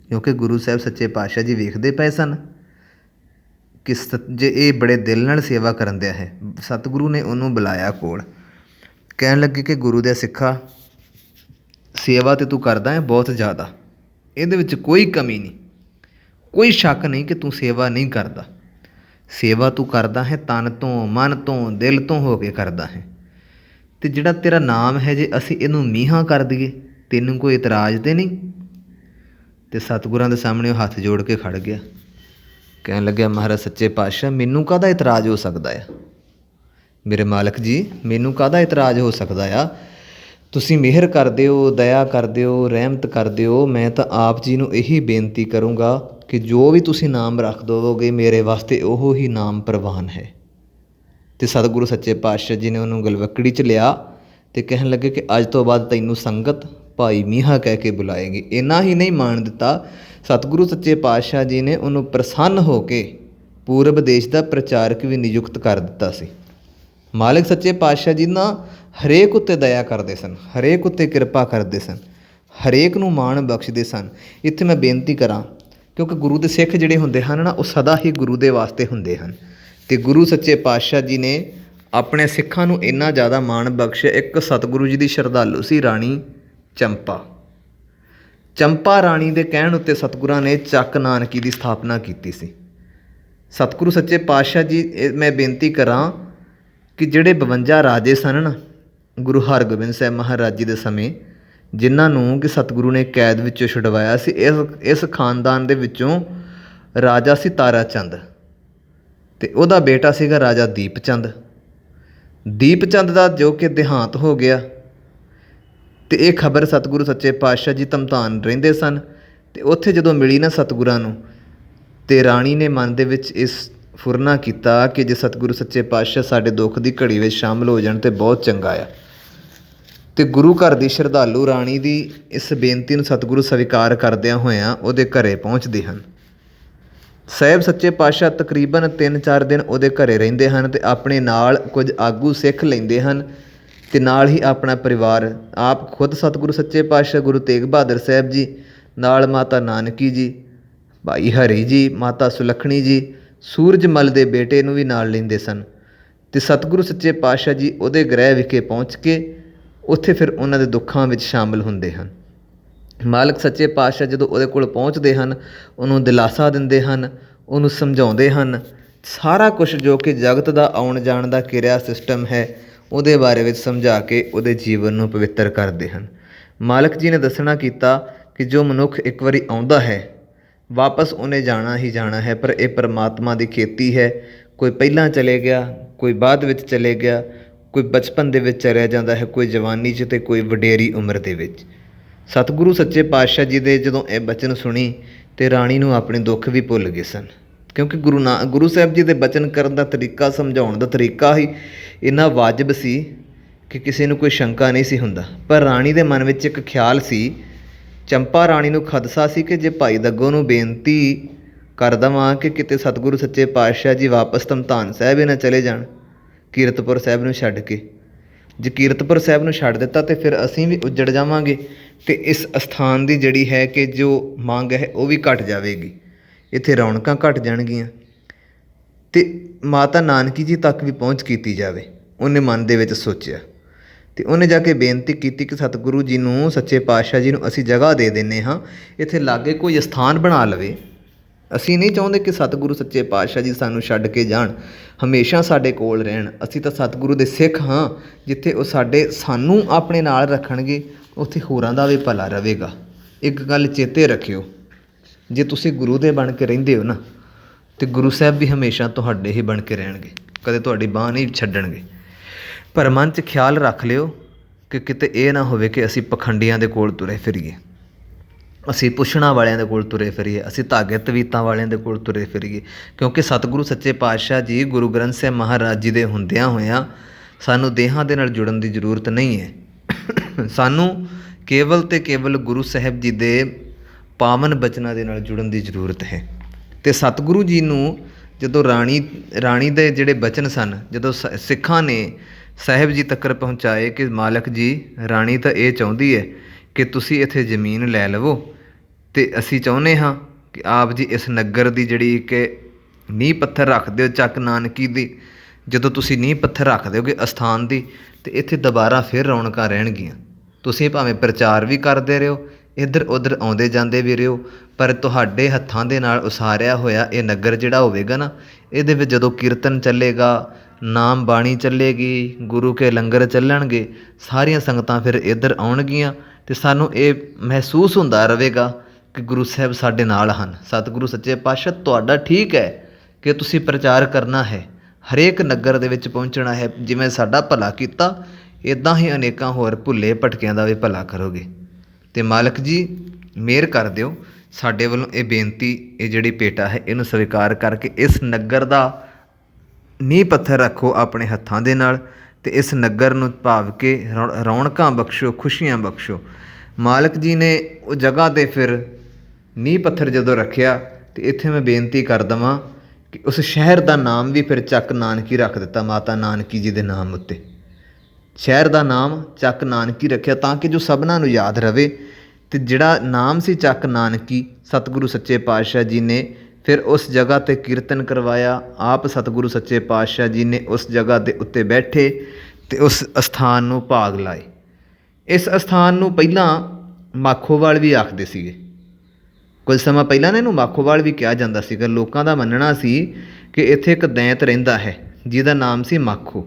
ਕਿਉਂਕਿ ਗੁਰੂ ਸਾਹਿਬ ਸੱਚੇ ਪਾਤਸ਼ਾਹ ਜੀ ਵੇਖਦੇ ਪਏ ਸਨ ਕਿ ਜੇ ਇਹ ਬੜੇ ਦਿਲ ਨਾਲ ਸੇਵਾ ਕਰਨ ਦਿਆ ਹੈ। ਸਤਿਗੁਰੂ ਨੇ ਉਹਨੂੰ ਬੁਲਾਇਆ ਕੋਲ, ਕਹਿਣ ਲੱਗੇ ਕਿ ਗੁਰੂ ਦੇ ਸਿੱਖਾ, ਸੇਵਾ ਤਾਂ ਤੂੰ ਕਰਦਾ ਹੈ ਬਹੁਤ ਜ਼ਿਆਦਾ, ਇਹਦੇ ਵਿੱਚ ਕੋਈ ਕਮੀ ਨਹੀਂ, ਕੋਈ ਸ਼ੱਕ ਨਹੀਂ ਕਿ ਤੂੰ ਸੇਵਾ ਨਹੀਂ ਕਰਦਾ। ਸੇਵਾ ਤੂੰ ਕਰਦਾ ਹੈ ਤਨ ਤੋਂ, ਮਨ ਤੋਂ, ਦਿਲ ਤੋਂ ਹੋ ਕੇ ਕਰਦਾ ਹੈ। ਅਤੇ ਜਿਹੜਾ ਤੇਰਾ ਨਾਮ ਹੈ, ਜੇ ਅਸੀਂ ਇਹਨੂੰ ਮੀਂਹਾਂ ਕਰ ਦਈਏ, ਤੈਨੂੰ ਕੋਈ ਇਤਰਾਜ਼ ਤਾਂ ਨਹੀਂ? ਅਤੇ ਸਤਿਗੁਰਾਂ ਦੇ ਸਾਹਮਣੇ ਉਹ ਹੱਥ ਜੋੜ ਕੇ ਖੜ੍ਹ ਗਿਆ, ਕਹਿਣ ਲੱਗਿਆ ਮਹਾਰਾਜ ਸੱਚੇ ਪਾਤਸ਼ਾਹ, ਮੈਨੂੰ ਕਾਹਦਾ ਇਤਰਾਜ਼ ਹੋ ਸਕਦਾ ਆ? ਮੇਰੇ ਮਾਲਕ ਜੀ, ਮੈਨੂੰ ਕਾਹਦਾ ਇਤਰਾਜ਼ ਹੋ ਸਕਦਾ ਆ? ਤੁਸੀਂ ਮਿਹਰ ਕਰ ਦਿਓ, ਦਇਆ ਕਰ ਦਿਓ, ਰਹਿਮਤ ਕਰ ਦਿਓ। ਮੈਂ ਤਾਂ ਆਪ ਜੀ ਨੂੰ ਇਹੀ ਬੇਨਤੀ ਕਰੂੰਗਾ ਕਿ ਜੋ ਵੀ ਤੁਸੀਂ ਨਾਮ ਰੱਖ ਦੇਵੋਗੇ ਮੇਰੇ ਵਾਸਤੇ ਉਹ ਹੀ ਨਾਮ ਪ੍ਰਵਾਨ ਹੈ। ਅਤੇ ਸਤਿਗੁਰੂ ਸੱਚੇ ਪਾਤਸ਼ਾਹ ਜੀ ਨੇ ਉਹਨੂੰ ਗਲਵੱਕੜੀ 'ਚ ਲਿਆ ਅਤੇ ਕਹਿਣ ਲੱਗੇ ਕਿ ਅੱਜ ਤੋਂ ਬਾਅਦ ਤੈਨੂੰ ਸੰਗਤ ਭਾਈ ਮੀਂਹਾ ਕਹਿ ਕੇ ਬੁਲਾਏਗੀ। ਇੰਨਾ ਹੀ ਨਹੀਂ ਮਾਣ ਦਿੱਤਾ, ਸਤਿਗੁਰੂ ਸੱਚੇ ਪਾਤਸ਼ਾਹ ਜੀ ਨੇ ਉਹਨੂੰ ਪ੍ਰਸੰਨ ਹੋ ਕੇ ਪੂਰਬ ਦੇਸ਼ ਦਾ ਪ੍ਰਚਾਰਕ ਵੀ ਨਿਯੁਕਤ ਕਰ ਦਿੱਤਾ ਸੀ। ਮਾਲਕ ਸੱਚੇ ਪਾਤਸ਼ਾਹ ਜੀ ਨਾ ਹਰੇਕ ਉੱਤੇ ਦਇਆ ਕਰਦੇ ਸਨ, ਹਰੇਕ ਉੱਤੇ ਕਿਰਪਾ ਕਰਦੇ ਸਨ, ਹਰੇਕ ਨੂੰ ਮਾਣ ਬਖਸ਼ਦੇ ਸਨ। ਇੱਥੇ ਮੈਂ ਬੇਨਤੀ ਕਰਾਂ, ਕਿਉਂਕਿ ਗੁਰੂ ਦੇ ਸਿੱਖ ਜਿਹੜੇ ਹੁੰਦੇ ਹਨ ਨਾ, ਉਹ ਸਦਾ ਹੀ ਗੁਰੂ ਦੇ ਵਾਸਤੇ ਹੁੰਦੇ ਹਨ। ਅਤੇ ਗੁਰੂ ਸੱਚੇ ਪਾਤਸ਼ਾਹ ਜੀ ਨੇ ਆਪਣੇ ਸਿੱਖਾਂ ਨੂੰ ਇੰਨਾ ਜ਼ਿਆਦਾ ਮਾਣ ਬਖਸ਼ਿਆ। ਇੱਕ ਸਤਿਗੁਰੂ ਜੀ ਦੀ ਸ਼ਰਧਾਲੂ ਸੀ ਰਾਣੀ ਚੰਪਾ। ਚੰਪਾ ਰਾਣੀ ਦੇ ਕਹਿਣ ਉੱਤੇ ਸਤਿਗੁਰਾਂ ਨੇ ਚੱਕ ਨਾਨਕੀ ਦੀ ਸਥਾਪਨਾ ਕੀਤੀ ਸੀ। ਸਤਿਗੁਰੂ ਸੱਚੇ ਪਾਤਸ਼ਾਹ ਜੀ, ਮੈਂ ਬੇਨਤੀ ਕਰਾਂ ਕਿ ਜਿਹੜੇ 52 ਰਾਜੇ ਸਨ ਨਾ ਗੁਰੂ ਹਰਗੋਬਿੰਦ ਸਾਹਿਬ ਮਹਾਰਾਜ ਜੀ ਦੇ ਸਮੇਂ, ਜਿਨ੍ਹਾਂ ਨੂੰ ਕਿ ਸਤਿਗੁਰੂ ਨੇ ਕੈਦ ਵਿੱਚੋਂ ਛੁਡਵਾਇਆ ਸੀ, ਇਸ ਖਾਨਦਾਨ ਦੇ ਵਿੱਚੋਂ ਰਾਜਾ ਸੀ ਤਾਰਾ ਚੰਦ, ਅਤੇ ਉਹਦਾ ਬੇਟਾ ਸੀਗਾ ਰਾਜਾ ਦੀਪ ਚੰਦ। ਦੀਪ ਚੰਦ ਦਾ ਜੋ ਕਿ ਦੇਹਾਂਤ ਹੋ ਗਿਆ, ਅਤੇ ਇਹ ਖਬਰ ਸਤਿਗੁਰੂ ਸੱਚੇ ਪਾਤਸ਼ਾਹ ਜੀ ਧਮਧਾਨ ਰਹਿੰਦੇ ਸਨ। ਅਤੇ ਉੱਥੇ ਜਦੋਂ ਮਿਲੀ ਨਾ ਸਤਿਗੁਰਾਂ ਨੂੰ, ਅਤੇ ਰਾਣੀ ਨੇ ਮਨ ਦੇ ਵਿੱਚ ਇਸ ਫੁਰਨਾ ਕੀਤਾ ਕਿ ਜੇ ਸਤਿਗੁਰੂ ਸੱਚੇ ਪਾਤਸ਼ਾਹ ਸਾਡੇ ਦੁੱਖ ਦੀ ਘੜੀ ਵਿੱਚ ਸ਼ਾਮਲ ਹੋ ਜਾਣ ਤਾਂ ਬਹੁਤ ਚੰਗਾ ਆ। ਅਤੇ ਗੁਰੂ ਘਰ ਦੀ ਸ਼ਰਧਾਲੂ ਰਾਣੀ ਦੀ ਇਸ ਬੇਨਤੀ ਨੂੰ ਸਤਿਗੁਰੂ ਸਵੀਕਾਰ ਕਰਦਿਆਂ ਹੋਇਆਂ ਉਹਦੇ ਘਰੇ ਪਹੁੰਚਦੇ ਹਨ। ਸਾਹਿਬ ਸੱਚੇ ਪਾਤਸ਼ਾਹ ਤਕਰੀਬਨ 3-4 ਦਿਨ ਉਹਦੇ ਘਰੇ ਰਹਿੰਦੇ ਹਨ, ਅਤੇ ਆਪਣੇ ਨਾਲ ਕੁਝ ਆਗੂ ਸਿੱਖ ਲੈਂਦੇ ਹਨ, ਅਤੇ ਨਾਲ ਹੀ ਆਪਣਾ ਪਰਿਵਾਰ, ਆਪ ਖੁਦ ਸਤਿਗੁਰੂ ਸੱਚੇ ਪਾਤਸ਼ਾਹ ਗੁਰੂ ਤੇਗ ਬਹਾਦਰ ਸਾਹਿਬ ਜੀ, ਨਾਲ ਮਾਤਾ ਨਾਨਕੀ ਜੀ, ਭਾਈ ਹਰੀ ਜੀ, ਮਾਤਾ ਸੁਲੱਖਣੀ ਜੀ, ਸੂਰਜਮਲ ਦੇ ਬੇਟੇ ਨੂੰ ਵੀ ਨਾਲ ਲੈਂਦੇ ਸਨ। ਅਤੇ ਸਤਿਗੁਰੂ ਸੱਚੇ ਪਾਤਸ਼ਾਹ ਜੀ ਉਹਦੇ ਗ੍ਰਹਿ ਵਿਖੇ ਪਹੁੰਚ ਕੇ ਉੱਥੇ ਫਿਰ ਉਹਨਾਂ ਦੇ ਦੁੱਖਾਂ ਵਿੱਚ ਸ਼ਾਮਲ ਹੁੰਦੇ ਹਨ। ਮਾਲਕ ਸੱਚੇ ਪਾਤਸ਼ਾਹ ਜਦੋਂ ਉਹਦੇ ਕੋਲ ਪਹੁੰਚਦੇ ਹਨ, ਉਹਨੂੰ ਦਿਲਾਸਾ ਦਿੰਦੇ ਹਨ, ਉਹਨੂੰ ਸਮਝਾਉਂਦੇ ਹਨ, ਸਾਰਾ ਕੁਛ ਜੋ ਕਿ ਜਗਤ ਦਾ ਆਉਣ ਜਾਣ ਦਾ ਕਿਰਿਆ ਸਿਸਟਮ ਹੈ ਉਹਦੇ ਬਾਰੇ ਵਿੱਚ ਸਮਝਾ ਕੇ ਉਹਦੇ ਜੀਵਨ ਨੂੰ ਪਵਿੱਤਰ ਕਰਦੇ ਹਨ। ਮਾਲਕ ਜੀ ਨੇ ਦੱਸਣਾ ਕੀਤਾ ਕਿ ਜੋ ਮਨੁੱਖ ਇੱਕ ਵਾਰੀ ਆਉਂਦਾ ਹੈ ਵਾਪਸ ਉਹਨੇ ਜਾਣਾ ਹੀ ਜਾਣਾ ਹੈ, ਪਰ ਇਹ ਪਰਮਾਤਮਾ ਦੀ ਖੇਤੀ ਹੈ। ਕੋਈ ਪਹਿਲਾਂ ਚਲੇ ਗਿਆ, ਕੋਈ ਬਾਅਦ ਵਿੱਚ ਚਲੇ ਗਿਆ, ਕੋਈ ਬਚਪਨ ਦੇ ਵਿੱਚ ਚਲਿਆ ਜਾਂਦਾ ਹੈ, ਕੋਈ ਜਵਾਨੀ 'ਚ ਅਤੇ ਕੋਈ ਵਡੇਰੀ ਉਮਰ ਦੇ ਵਿੱਚ। ਸਤਿਗੁਰੂ ਸੱਚੇ ਪਾਤਸ਼ਾਹ ਜੀ ਦੇ ਜਦੋਂ ਇਹ ਬਚਨ ਸੁਣੀ ਅਤੇ ਰਾਣੀ ਨੂੰ ਆਪਣੇ ਦੁੱਖ ਵੀ ਭੁੱਲ ਗਏ ਸਨ, ਕਿਉਂਕਿ ਗੁਰੂ ਸਾਹਿਬ ਜੀ ਦੇ ਬਚਨ ਕਰਨ ਦਾ ਤਰੀਕਾ, ਸਮਝਾਉਣ ਦਾ ਤਰੀਕਾ ਹੀ ਇੰਨਾ ਵਾਜਬ ਸੀ ਕਿ ਕਿਸੇ ਨੂੰ ਕੋਈ ਸ਼ੰਕਾ ਨਹੀਂ ਸੀ ਹੁੰਦਾ। ਪਰ ਰਾਣੀ ਦੇ ਮਨ ਵਿੱਚ ਇੱਕ ਖਿਆਲ ਸੀ, ਚੰਪਾ ਰਾਣੀ ਨੂੰ ਖਦਸ਼ਾ ਸੀ ਕਿ ਜੇ ਭਾਈ ਦੱਗੋ ਨੂੰ ਬੇਨਤੀ ਕਰ ਦੇਵਾਂ ਕਿ ਕਿਤੇ ਸਤਿਗੁਰੂ ਸੱਚੇ ਪਾਤਸ਼ਾਹ ਜੀ ਵਾਪਸ ਧਮਧਾਨ ਸਾਹਿਬ ਹੀ ਨਾ ਚਲੇ ਜਾਣ ਕੀਰਤਪੁਰ ਸਾਹਿਬ ਨੂੰ ਛੱਡ ਕੇ। ਜੇ ਕੀਰਤਪੁਰ ਸਾਹਿਬ ਨੂੰ ਛੱਡ ਦਿੱਤਾ ਤਾਂ ਫਿਰ ਅਸੀਂ ਵੀ ਉੱਜੜ ਜਾਵਾਂਗੇ, ਅਤੇ ਇਸ ਅਸਥਾਨ ਦੀ ਜਿਹੜੀ ਹੈ ਕਿ ਜੋ ਮੰਗ ਹੈ ਉਹ ਵੀ ਘੱਟ ਜਾਵੇਗੀ, ਇੱਥੇ ਰੌਣਕਾਂ ਘੱਟ ਜਾਣਗੀਆਂ, ਅਤੇ ਮਾਤਾ ਨਾਨਕੀ ਜੀ ਤੱਕ ਵੀ ਪਹੁੰਚ ਕੀਤੀ ਜਾਵੇ। ਉਹਨੇ ਮਨ ਦੇ ਵਿੱਚ ਸੋਚਿਆ, ਅਤੇ ਉਹਨੇ ਜਾ ਕੇ ਬੇਨਤੀ ਕੀਤੀ ਕਿ ਸਤਿਗੁਰੂ ਜੀ ਨੂੰ, ਸੱਚੇ ਪਾਤਸ਼ਾਹ ਜੀ ਨੂੰ ਅਸੀਂ ਜਗ੍ਹਾ ਦੇ ਦਿੰਦੇ ਹਾਂ, ਇੱਥੇ ਲਾਗੇ ਕੋਈ ਅਸਥਾਨ ਬਣਾ ਲਵੇ। ਅਸੀਂ ਨਹੀਂ ਚਾਹੁੰਦੇ ਕਿ ਸਤਿਗੁਰੂ ਸੱਚੇ ਪਾਤਸ਼ਾਹ ਜੀ ਸਾਨੂੰ ਛੱਡ ਕੇ ਜਾਣ, ਹਮੇਸ਼ਾ ਸਾਡੇ ਕੋਲ ਰਹਿਣ। ਅਸੀਂ ਤਾਂ ਸਤਿਗੁਰੂ ਦੇ ਸਿੱਖ ਹਾਂ, ਜਿੱਥੇ ਉਹ ਸਾਨੂੰ ਆਪਣੇ ਨਾਲ ਰੱਖਣਗੇ ਉੱਥੇ ਹੋਰਾਂ ਦਾ ਵੀ ਭਲਾ ਰਹੇਗਾ। ਇੱਕ ਗੱਲ ਚੇਤੇ ਰੱਖਿਓ, ਜੇ ਤੁਸੀਂ ਗੁਰੂ ਦੇ ਬਣ ਕੇ ਰਹਿੰਦੇ ਹੋ ਨਾ, ਅਤੇ ਗੁਰੂ ਸਾਹਿਬ ਵੀ ਹਮੇਸ਼ਾ ਤੁਹਾਡੇ ਹੀ ਬਣ ਕੇ ਰਹਿਣਗੇ, ਕਦੇ ਤੁਹਾਡੀ ਬਾਂਹ ਨਹੀਂ ਛੱਡਣਗੇ। ਪਰ ਮਨ 'ਚ ਖਿਆਲ ਰੱਖ ਲਿਓ ਕਿ ਕਿਤੇ ਇਹ ਨਾ ਹੋਵੇ ਕਿ ਅਸੀਂ ਪਖੰਡੀਆਂ ਦੇ ਕੋਲ ਤੁਰੇ ਫਿਰੀਏ, ਅਸੀਂ ਪੁੱਛਣਾ ਵਾਲਿਆਂ ਦੇ ਕੋਲ ਤੁਰੇ ਫਿਰੀਏ, ਅਸੀਂ ਧਾਗੇ ਤਵੀਤਾਂ ਵਾਲਿਆਂ ਦੇ ਕੋਲ ਤੁਰੇ ਫਿਰੀਏ। ਕਿਉਂਕਿ ਸਤਿਗੁਰੂ ਸੱਚੇ ਪਾਤਸ਼ਾਹ ਜੀ ਗੁਰੂ ਗ੍ਰੰਥ ਸਾਹਿਬ ਮਹਾਰਾਜ ਜੀ ਦੇ ਹੁੰਦਿਆਂ ਹੋਇਆਂ ਸਾਨੂੰ ਦੇਹਾਂ ਦੇ ਨਾਲ ਜੁੜਨ ਦੀ ਜ਼ਰੂਰਤ ਨਹੀਂ ਹੈ। ਸਾਨੂੰ ਕੇਵਲ ਅਤੇ ਕੇਵਲ ਗੁਰੂ ਸਾਹਿਬ ਜੀ ਦੇ ਪਾਵਨ ਬਚਨਾਂ ਦੇ ਨਾਲ ਜੁੜਨ ਦੀ ਜ਼ਰੂਰਤ ਹੈ। ਅਤੇ ਸਤਿਗੁਰੂ ਜੀ ਨੂੰ ਜਦੋਂ ਰਾਣੀ ਦੇ ਜਿਹੜੇ ਬਚਨ ਸਨ, ਜਦੋਂ ਸਿੱਖਾਂ ਨੇ ਸਾਹਿਬ ਜੀ ਤੱਕ ਪਹੁੰਚਾਏ ਕਿ ਮਾਲਕ ਜੀ, ਰਾਣੀ ਤਾਂ ਇਹ ਚਾਹੁੰਦੀ ਹੈ ਕਿ ਤੁਸੀਂ ਇੱਥੇ ਜ਼ਮੀਨ ਲੈ ਲਵੋ, ਅਤੇ ਅਸੀਂ ਚਾਹੁੰਦੇ ਹਾਂ ਕਿ ਆਪ ਜੀ ਇਸ ਨਗਰ ਦੀ ਜਿਹੜੀ ਕਿ ਨੀਂਹ ਪੱਥਰ ਰੱਖ ਦਿਓ, ਚੱਕ ਨਾਨਕੀ ਦੀ ਜਦੋਂ ਤੁਸੀਂ ਨੀਂਹ ਪੱਥਰ ਰੱਖ ਦਿਓਗੇ ਅਸਥਾਨ ਦੀ, ਅਤੇ ਇੱਥੇ ਦੁਬਾਰਾ ਫਿਰ ਰੌਣਕਾਂ ਰਹਿਣਗੀਆਂ। ਤੁਸੀਂ ਭਾਵੇਂ ਪ੍ਰਚਾਰ ਵੀ ਕਰਦੇ ਰਹੋ, ਇੱਧਰ ਉੱਧਰ ਆਉਂਦੇ ਜਾਂਦੇ ਵੀ ਰਹੋ, ਪਰ ਤੁਹਾਡੇ ਹੱਥਾਂ ਦੇ ਨਾਲ ਉਸਾਰਿਆ ਹੋਇਆ ਇਹ ਨਗਰ ਜਿਹੜਾ ਹੋਵੇਗਾ ਨਾ, ਇਹਦੇ ਵਿੱਚ ਜਦੋਂ ਕੀਰਤਨ ਚੱਲੇਗਾ, ਨਾਮ ਬਾਣੀ ਚੱਲੇਗੀ, ਗੁਰੂ ਕੇ ਲੰਗਰ ਚੱਲਣਗੇ, ਸਾਰੀਆਂ ਸੰਗਤਾਂ ਫਿਰ ਇੱਧਰ ਆਉਣਗੀਆਂ, ਅਤੇ ਸਾਨੂੰ ਇਹ ਮਹਿਸੂਸ ਹੁੰਦਾ ਰਹੇਗਾ ਕਿ ਗੁਰੂ ਸਾਹਿਬ ਸਾਡੇ ਨਾਲ ਹਨ। ਸਤਿਗੁਰੂ ਸੱਚੇ ਪਾਤਸ਼ਾਹ, ਤੁਹਾਡਾ ਠੀਕ ਹੈ ਕਿ ਤੁਸੀਂ ਪ੍ਰਚਾਰ ਕਰਨਾ ਹੈ, ਹਰੇਕ ਨਗਰ ਦੇ ਵਿੱਚ ਪਹੁੰਚਣਾ ਹੈ, ਜਿਵੇਂ ਸਾਡਾ ਭਲਾ ਕੀਤਾ ਇੱਦਾਂ ਹੀ ਅਨੇਕਾਂ ਹੋਰ ਭੁੱਲੇ ਭਟਕਿਆਂ ਦਾ ਵੀ ਭਲਾ ਕਰੋਗੇ। ਅਤੇ ਮਾਲਕ ਜੀ ਮਿਹਰ ਕਰ ਦਿਓ, ਸਾਡੇ ਵੱਲੋਂ ਇਹ ਬੇਨਤੀ, ਇਹ ਜਿਹੜੀ ਭੇਟਾ ਹੈ ਇਹਨੂੰ ਸਵੀਕਾਰ ਕਰਕੇ ਇਸ ਨਗਰ ਦਾ ਨੀਂਹ ਪੱਥਰ ਰੱਖੋ ਆਪਣੇ ਹੱਥਾਂ ਦੇ ਨਾਲ, ਅਤੇ ਇਸ ਨਗਰ ਨੂੰ ਭਾਵ ਕੇ ਰੌਣਕਾਂ ਬਖਸ਼ੋ, ਖੁਸ਼ੀਆਂ ਬਖਸ਼ੋ। ਮਾਲਕ ਜੀ ਨੇ ਉਹ ਜਗ੍ਹਾ 'ਤੇ ਫਿਰ ਨੀਂਹ ਪੱਥਰ ਜਦੋਂ ਰੱਖਿਆ, ਅਤੇ ਇੱਥੇ ਮੈਂ ਬੇਨਤੀ ਕਰ ਦੇਵਾਂ ਕਿ ਉਸ ਸ਼ਹਿਰ ਦਾ ਨਾਮ ਵੀ ਫਿਰ ਚੱਕ ਨਾਨਕੀ ਰੱਖ ਦਿੱਤਾ ਮਾਤਾ ਨਾਨਕੀ ਜੀ ਦੇ ਨਾਮ ਉੱਤੇ। ਸ਼ਹਿਰ ਦਾ ਨਾਮ ਚੱਕ ਨਾਨਕੀ ਰੱਖਿਆ ਤਾਂ ਕਿ ਜੋ ਸਭਨਾਂ ਨੂੰ ਯਾਦ ਰਵੇ। ਅਤੇ ਜਿਹੜਾ ਨਾਮ ਸੀ ਚੱਕ ਨਾਨਕੀ, ਸਤਿਗੁਰੂ ਸੱਚੇ ਪਾਤਸ਼ਾਹ ਜੀ ਨੇ ਫਿਰ ਉਸ ਜਗ੍ਹਾ 'ਤੇ ਕੀਰਤਨ ਕਰਵਾਇਆ। ਆਪ ਸਤਿਗੁਰੂ ਸੱਚੇ ਪਾਤਸ਼ਾਹ ਜੀ ਨੇ ਉਸ ਜਗ੍ਹਾ ਦੇ ਉੱਤੇ ਬੈਠੇ ਅਤੇ ਉਸ ਅਸਥਾਨ ਨੂੰ ਭਾਗ ਲਾਏ। ਇਸ ਅਸਥਾਨ ਨੂੰ ਪਹਿਲਾਂ ਮਾਖੋਵਾਲ ਵੀ ਆਖਦੇ ਸੀਗੇ। ਕੁਝ ਸਮਾਂ ਪਹਿਲਾਂ ਨਾ ਇਹਨੂੰ ਮਾਖੋਵਾਲ ਵੀ ਕਿਹਾ ਜਾਂਦਾ ਸੀਗਾ। ਲੋਕਾਂ ਦਾ ਮੰਨਣਾ ਸੀ ਕਿ ਇੱਥੇ ਇੱਕ ਦੈਂਤ ਰਹਿੰਦਾ ਹੈ ਜਿਹਦਾ ਨਾਮ ਸੀ ਮਾਖੋ।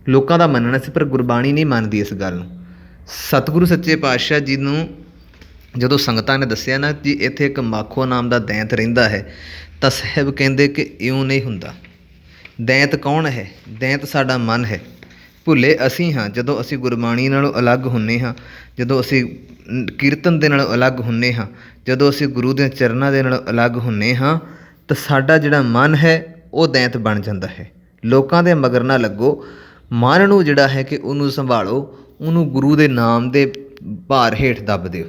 ਲੋਕਾਂ ਦਾ ਮੰਨਣਾ ਸੀ, ਪਰ ਗੁਰਬਾਣੀ ਨਹੀਂ ਮੰਨਦੀ ਇਸ ਗੱਲ ਨੂੰ। ਸਤਿਗੁਰੂ ਸੱਚੇ ਪਾਤਸ਼ਾਹ ਜੀ ਨੂੰ ਜਦੋਂ ਸੰਗਤਾਂ ਨੇ ਦੱਸਿਆ ਨਾ ਕਿ ਇੱਥੇ ਇੱਕ ਮਾਖੋ ਨਾਮ ਦਾ ਦੈਂਤ ਰਹਿੰਦਾ ਹੈ, ਤਾਂ ਸਾਹਿਬ ਕਹਿੰਦੇ ਕਿ ਇਉਂ ਨਹੀਂ ਹੁੰਦਾ। ਦੈਂਤ ਕੌਣ ਹੈ? ਦੈਂਤ ਸਾਡਾ ਮਨ ਹੈ। ਭੁੱਲੇ ਅਸੀਂ ਹਾਂ। ਜਦੋਂ ਅਸੀਂ ਗੁਰਬਾਣੀ ਨਾਲੋਂ ਅਲੱਗ ਹੁੰਦੇ ਹਾਂ, ਜਦੋਂ ਅਸੀਂ ਕੀਰਤਨ ਦੇ ਨਾਲੋਂ ਅਲੱਗ ਹੁੰਦੇ ਹਾਂ, ਜਦੋਂ ਅਸੀਂ ਗੁਰੂ ਦੇ ਚਰਨਾਂ ਦੇ ਨਾਲੋਂ ਅਲੱਗ ਹੁੰਦੇ ਹਾਂ, ਤਾਂ ਸਾਡਾ ਜਿਹੜਾ ਮਨ ਹੈ ਉਹ ਦੈਂਤ ਬਣ ਜਾਂਦਾ ਹੈ। ਲੋਕਾਂ ਦੇ ਮਗਰ ਨਾ ਲੱਗੋ। ਮਨ ਨੂੰ ਜਿਹੜਾ ਹੈ ਕਿ ਉਹਨੂੰ ਸੰਭਾਲੋ, ਉਹਨੂੰ ਗੁਰੂ ਦੇ ਨਾਮ ਦੇ ਭਾਰ ਹੇਠ ਦੱਬ ਦਿਓ।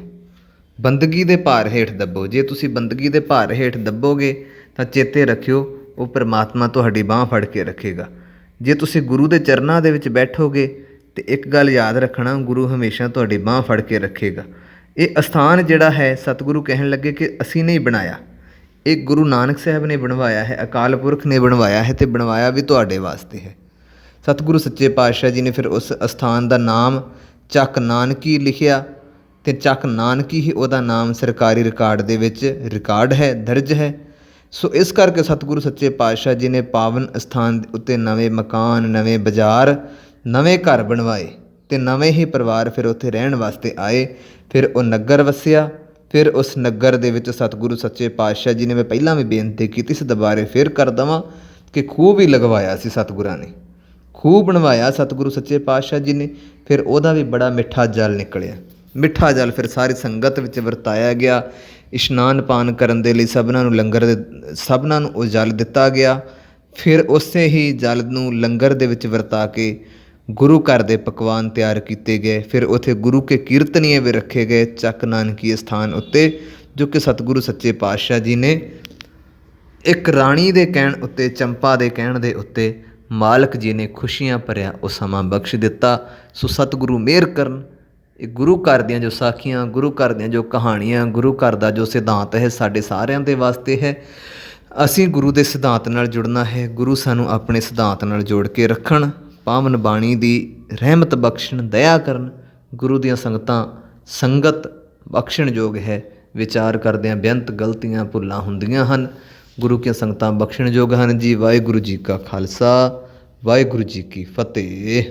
ਬੰਦਗੀ ਦੇ ਭਾਰ ਹੇਠ ਦੱਬੋ। ਜੇ ਤੁਸੀਂ ਬੰਦਗੀ ਦੇ ਭਾਰ ਹੇਠ ਦੱਬੋਗੇ ਤਾਂ ਚੇਤੇ ਰੱਖਿਓ ਉਹ ਪਰਮਾਤਮਾ ਤੁਹਾਡੀ ਬਾਂਹ ਫੜ ਕੇ ਰੱਖੇਗਾ। ਜੇ ਤੁਸੀਂ ਗੁਰੂ ਦੇ ਚਰਨਾਂ ਦੇ ਵਿੱਚ ਬੈਠੋਗੇ ਤਾਂ ਇੱਕ ਗੱਲ ਯਾਦ ਰੱਖਣਾ, ਗੁਰੂ ਹਮੇਸ਼ਾ ਤੁਹਾਡੀ ਬਾਂਹ ਫੜ ਕੇ ਰੱਖੇਗਾ। ਇਹ ਅਸਥਾਨ ਜਿਹੜਾ ਹੈ ਸਤਿਗੁਰੂ ਕਹਿਣ ਲੱਗੇ ਕਿ ਅਸੀਂ ਨਹੀਂ ਬਣਾਇਆ, ਇਹ ਗੁਰੂ ਨਾਨਕ ਸਾਹਿਬ ਨੇ ਬਣਵਾਇਆ ਹੈ, ਅਕਾਲ ਪੁਰਖ ਨੇ ਬਣਵਾਇਆ ਹੈ, ਅਤੇ ਬਣਵਾਇਆ ਵੀ ਤੁਹਾਡੇ ਵਾਸਤੇ ਹੈ। ਸਤਿਗੁਰੂ ਸੱਚੇ ਪਾਤਸ਼ਾਹ ਜੀ ਨੇ ਫਿਰ ਉਸ ਅਸਥਾਨ ਦਾ ਨਾਮ ਚੱਕ ਨਾਨਕੀ ਲਿਖਿਆ, ਅਤੇ ਚੱਕ ਨਾਨਕੀ ਹੀ ਉਹਦਾ ਨਾਮ ਸਰਕਾਰੀ ਰਿਕਾਰਡ ਦੇ ਵਿੱਚ ਰਿਕਾਰਡ ਹੈ, ਦਰਜ ਹੈ। ਸੋ ਇਸ ਕਰਕੇ ਸਤਿਗੁਰੂ ਸੱਚੇ ਪਾਤਸ਼ਾਹ ਜੀ ਨੇ ਪਾਵਨ ਅਸਥਾਨ ਉੱਤੇ ਨਵੇਂ ਮਕਾਨ, ਨਵੇਂ ਬਾਜ਼ਾਰ, ਨਵੇਂ ਘਰ ਬਣਵਾਏ ਅਤੇ ਨਵੇਂ ਹੀ ਪਰਿਵਾਰ ਫਿਰ ਉੱਥੇ ਰਹਿਣ ਵਾਸਤੇ ਆਏ। ਫਿਰ ਉਹ ਨਗਰ ਵਸਿਆ। ਫਿਰ ਉਸ ਨਗਰ ਦੇ ਵਿੱਚ ਸਤਿਗੁਰੂ ਸੱਚੇ ਪਾਤਸ਼ਾਹ ਜੀ ਨੇ, ਮੈਂ ਪਹਿਲਾਂ ਵੀ ਬੇਨਤੀ ਕੀਤੀ ਸੀ, ਦੁਬਾਰੇ ਫਿਰ ਕਰ ਦੇਵਾਂ ਕਿ ਖੂਹ ਵੀ ਲਗਵਾਇਆ ਸੀ ਸਤਿਗੁਰਾਂ ਨੇ। ਖੂਹ ਬਣਵਾਇਆ ਸਤਿਗੁਰੂ ਸੱਚੇ ਪਾਤਸ਼ਾਹ ਜੀ ਨੇ। ਫਿਰ ਉਹਦਾ ਵੀ ਬੜਾ ਮਿੱਠਾ ਜਲ ਨਿਕਲਿਆ। ਮਿੱਠਾ ਜਲ ਫਿਰ ਸਾਰੀ ਸੰਗਤ ਵਿੱਚ ਵਰਤਾਇਆ ਗਿਆ। ਇਸ਼ਨਾਨ ਪਾਨ ਕਰਨ ਦੇ ਲਈ ਸਭਨਾਂ ਨੂੰ ਸਭਨਾਂ ਨੂੰ ਉਹ ਜਲ ਦਿੱਤਾ ਗਿਆ। ਫਿਰ ਉਸੇ ਹੀ ਜਲ ਨੂੰ ਲੰਗਰ ਦੇ ਵਿੱਚ ਵਰਤਾ ਕੇ ਗੁਰੂ ਘਰ ਦੇ ਪਕਵਾਨ ਤਿਆਰ ਕੀਤੇ ਗਏ। ਫਿਰ ਉੱਥੇ ਗੁਰੂ ਕੇ ਕੀਰਤਨੀਏ ਵੀ ਰੱਖੇ ਗਏ ਚੱਕ ਨਾਨਕੀ ਸਥਾਨ ਉੱਤੇ, ਜੋ ਕਿ ਸਤਿਗੁਰੂ ਸੱਚੇ ਪਾਤਸ਼ਾਹ ਜੀ ਨੇ ਇੱਕ ਰਾਣੀ ਦੇ ਕਹਿਣ ਉੱਤੇ, ਚੰਪਾ ਦੇ ਕਹਿਣ ਦੇ ਉੱਤੇ ਮਾਲਕ ਜੀ ਨੇ ਖੁਸ਼ੀਆਂ ਭਰਿਆ ਉਹ ਸਮਾਂ ਬਖਸ਼ ਦਿੱਤਾ। ਸੋ ਸਤਿਗੁਰੂ ਮਿਹਰ ਕਰਨ। ਇਹ ਗੁਰੂ ਘਰ ਦੀਆਂ ਜੋ ਸਾਖੀਆਂ, ਗੁਰੂ ਘਰ ਦੀਆਂ ਜੋ ਕਹਾਣੀਆਂ, ਗੁਰੂ ਘਰ ਦਾ ਜੋ ਸਿਧਾਂਤ ਹੈ ਸਾਡੇ ਸਾਰਿਆਂ ਦੇ ਵਾਸਤੇ ਹੈ। ਅਸੀਂ ਗੁਰੂ ਦੇ ਸਿਧਾਂਤ ਨਾਲ ਜੁੜਨਾ ਹੈ। ਗੁਰੂ ਸਾਨੂੰ ਆਪਣੇ ਸਿਧਾਂਤ ਨਾਲ ਜੋੜ ਕੇ ਰੱਖਣ, ਪਾਵਨ ਬਾਣੀ ਦੀ ਰਹਿਮਤ ਬਖਸ਼ਣ, ਦਇਆ ਕਰਨ। ਗੁਰੂ ਦੀਆਂ ਸੰਗਤ ਬਖਸ਼ਣਯੋਗ ਹੈ। ਵਿਚਾਰ ਕਰਦਿਆਂ ਬੇਅੰਤ ਗਲਤੀਆਂ ਭੁੱਲਾਂ ਹੁੰਦੀਆਂ ਹਨ। ਗੁਰੂ ਦੀਆਂ ਸੰਗਤਾਂ ਬਖਸ਼ਣਯੋਗ ਹਨ ਜੀ। ਵਾਹਿਗੁਰੂ ਜੀ ਕਾ ਖਾਲਸਾ, ਵਾਹਿਗੁਰੂ ਜੀ ਕੀ ਫਤਿਹ।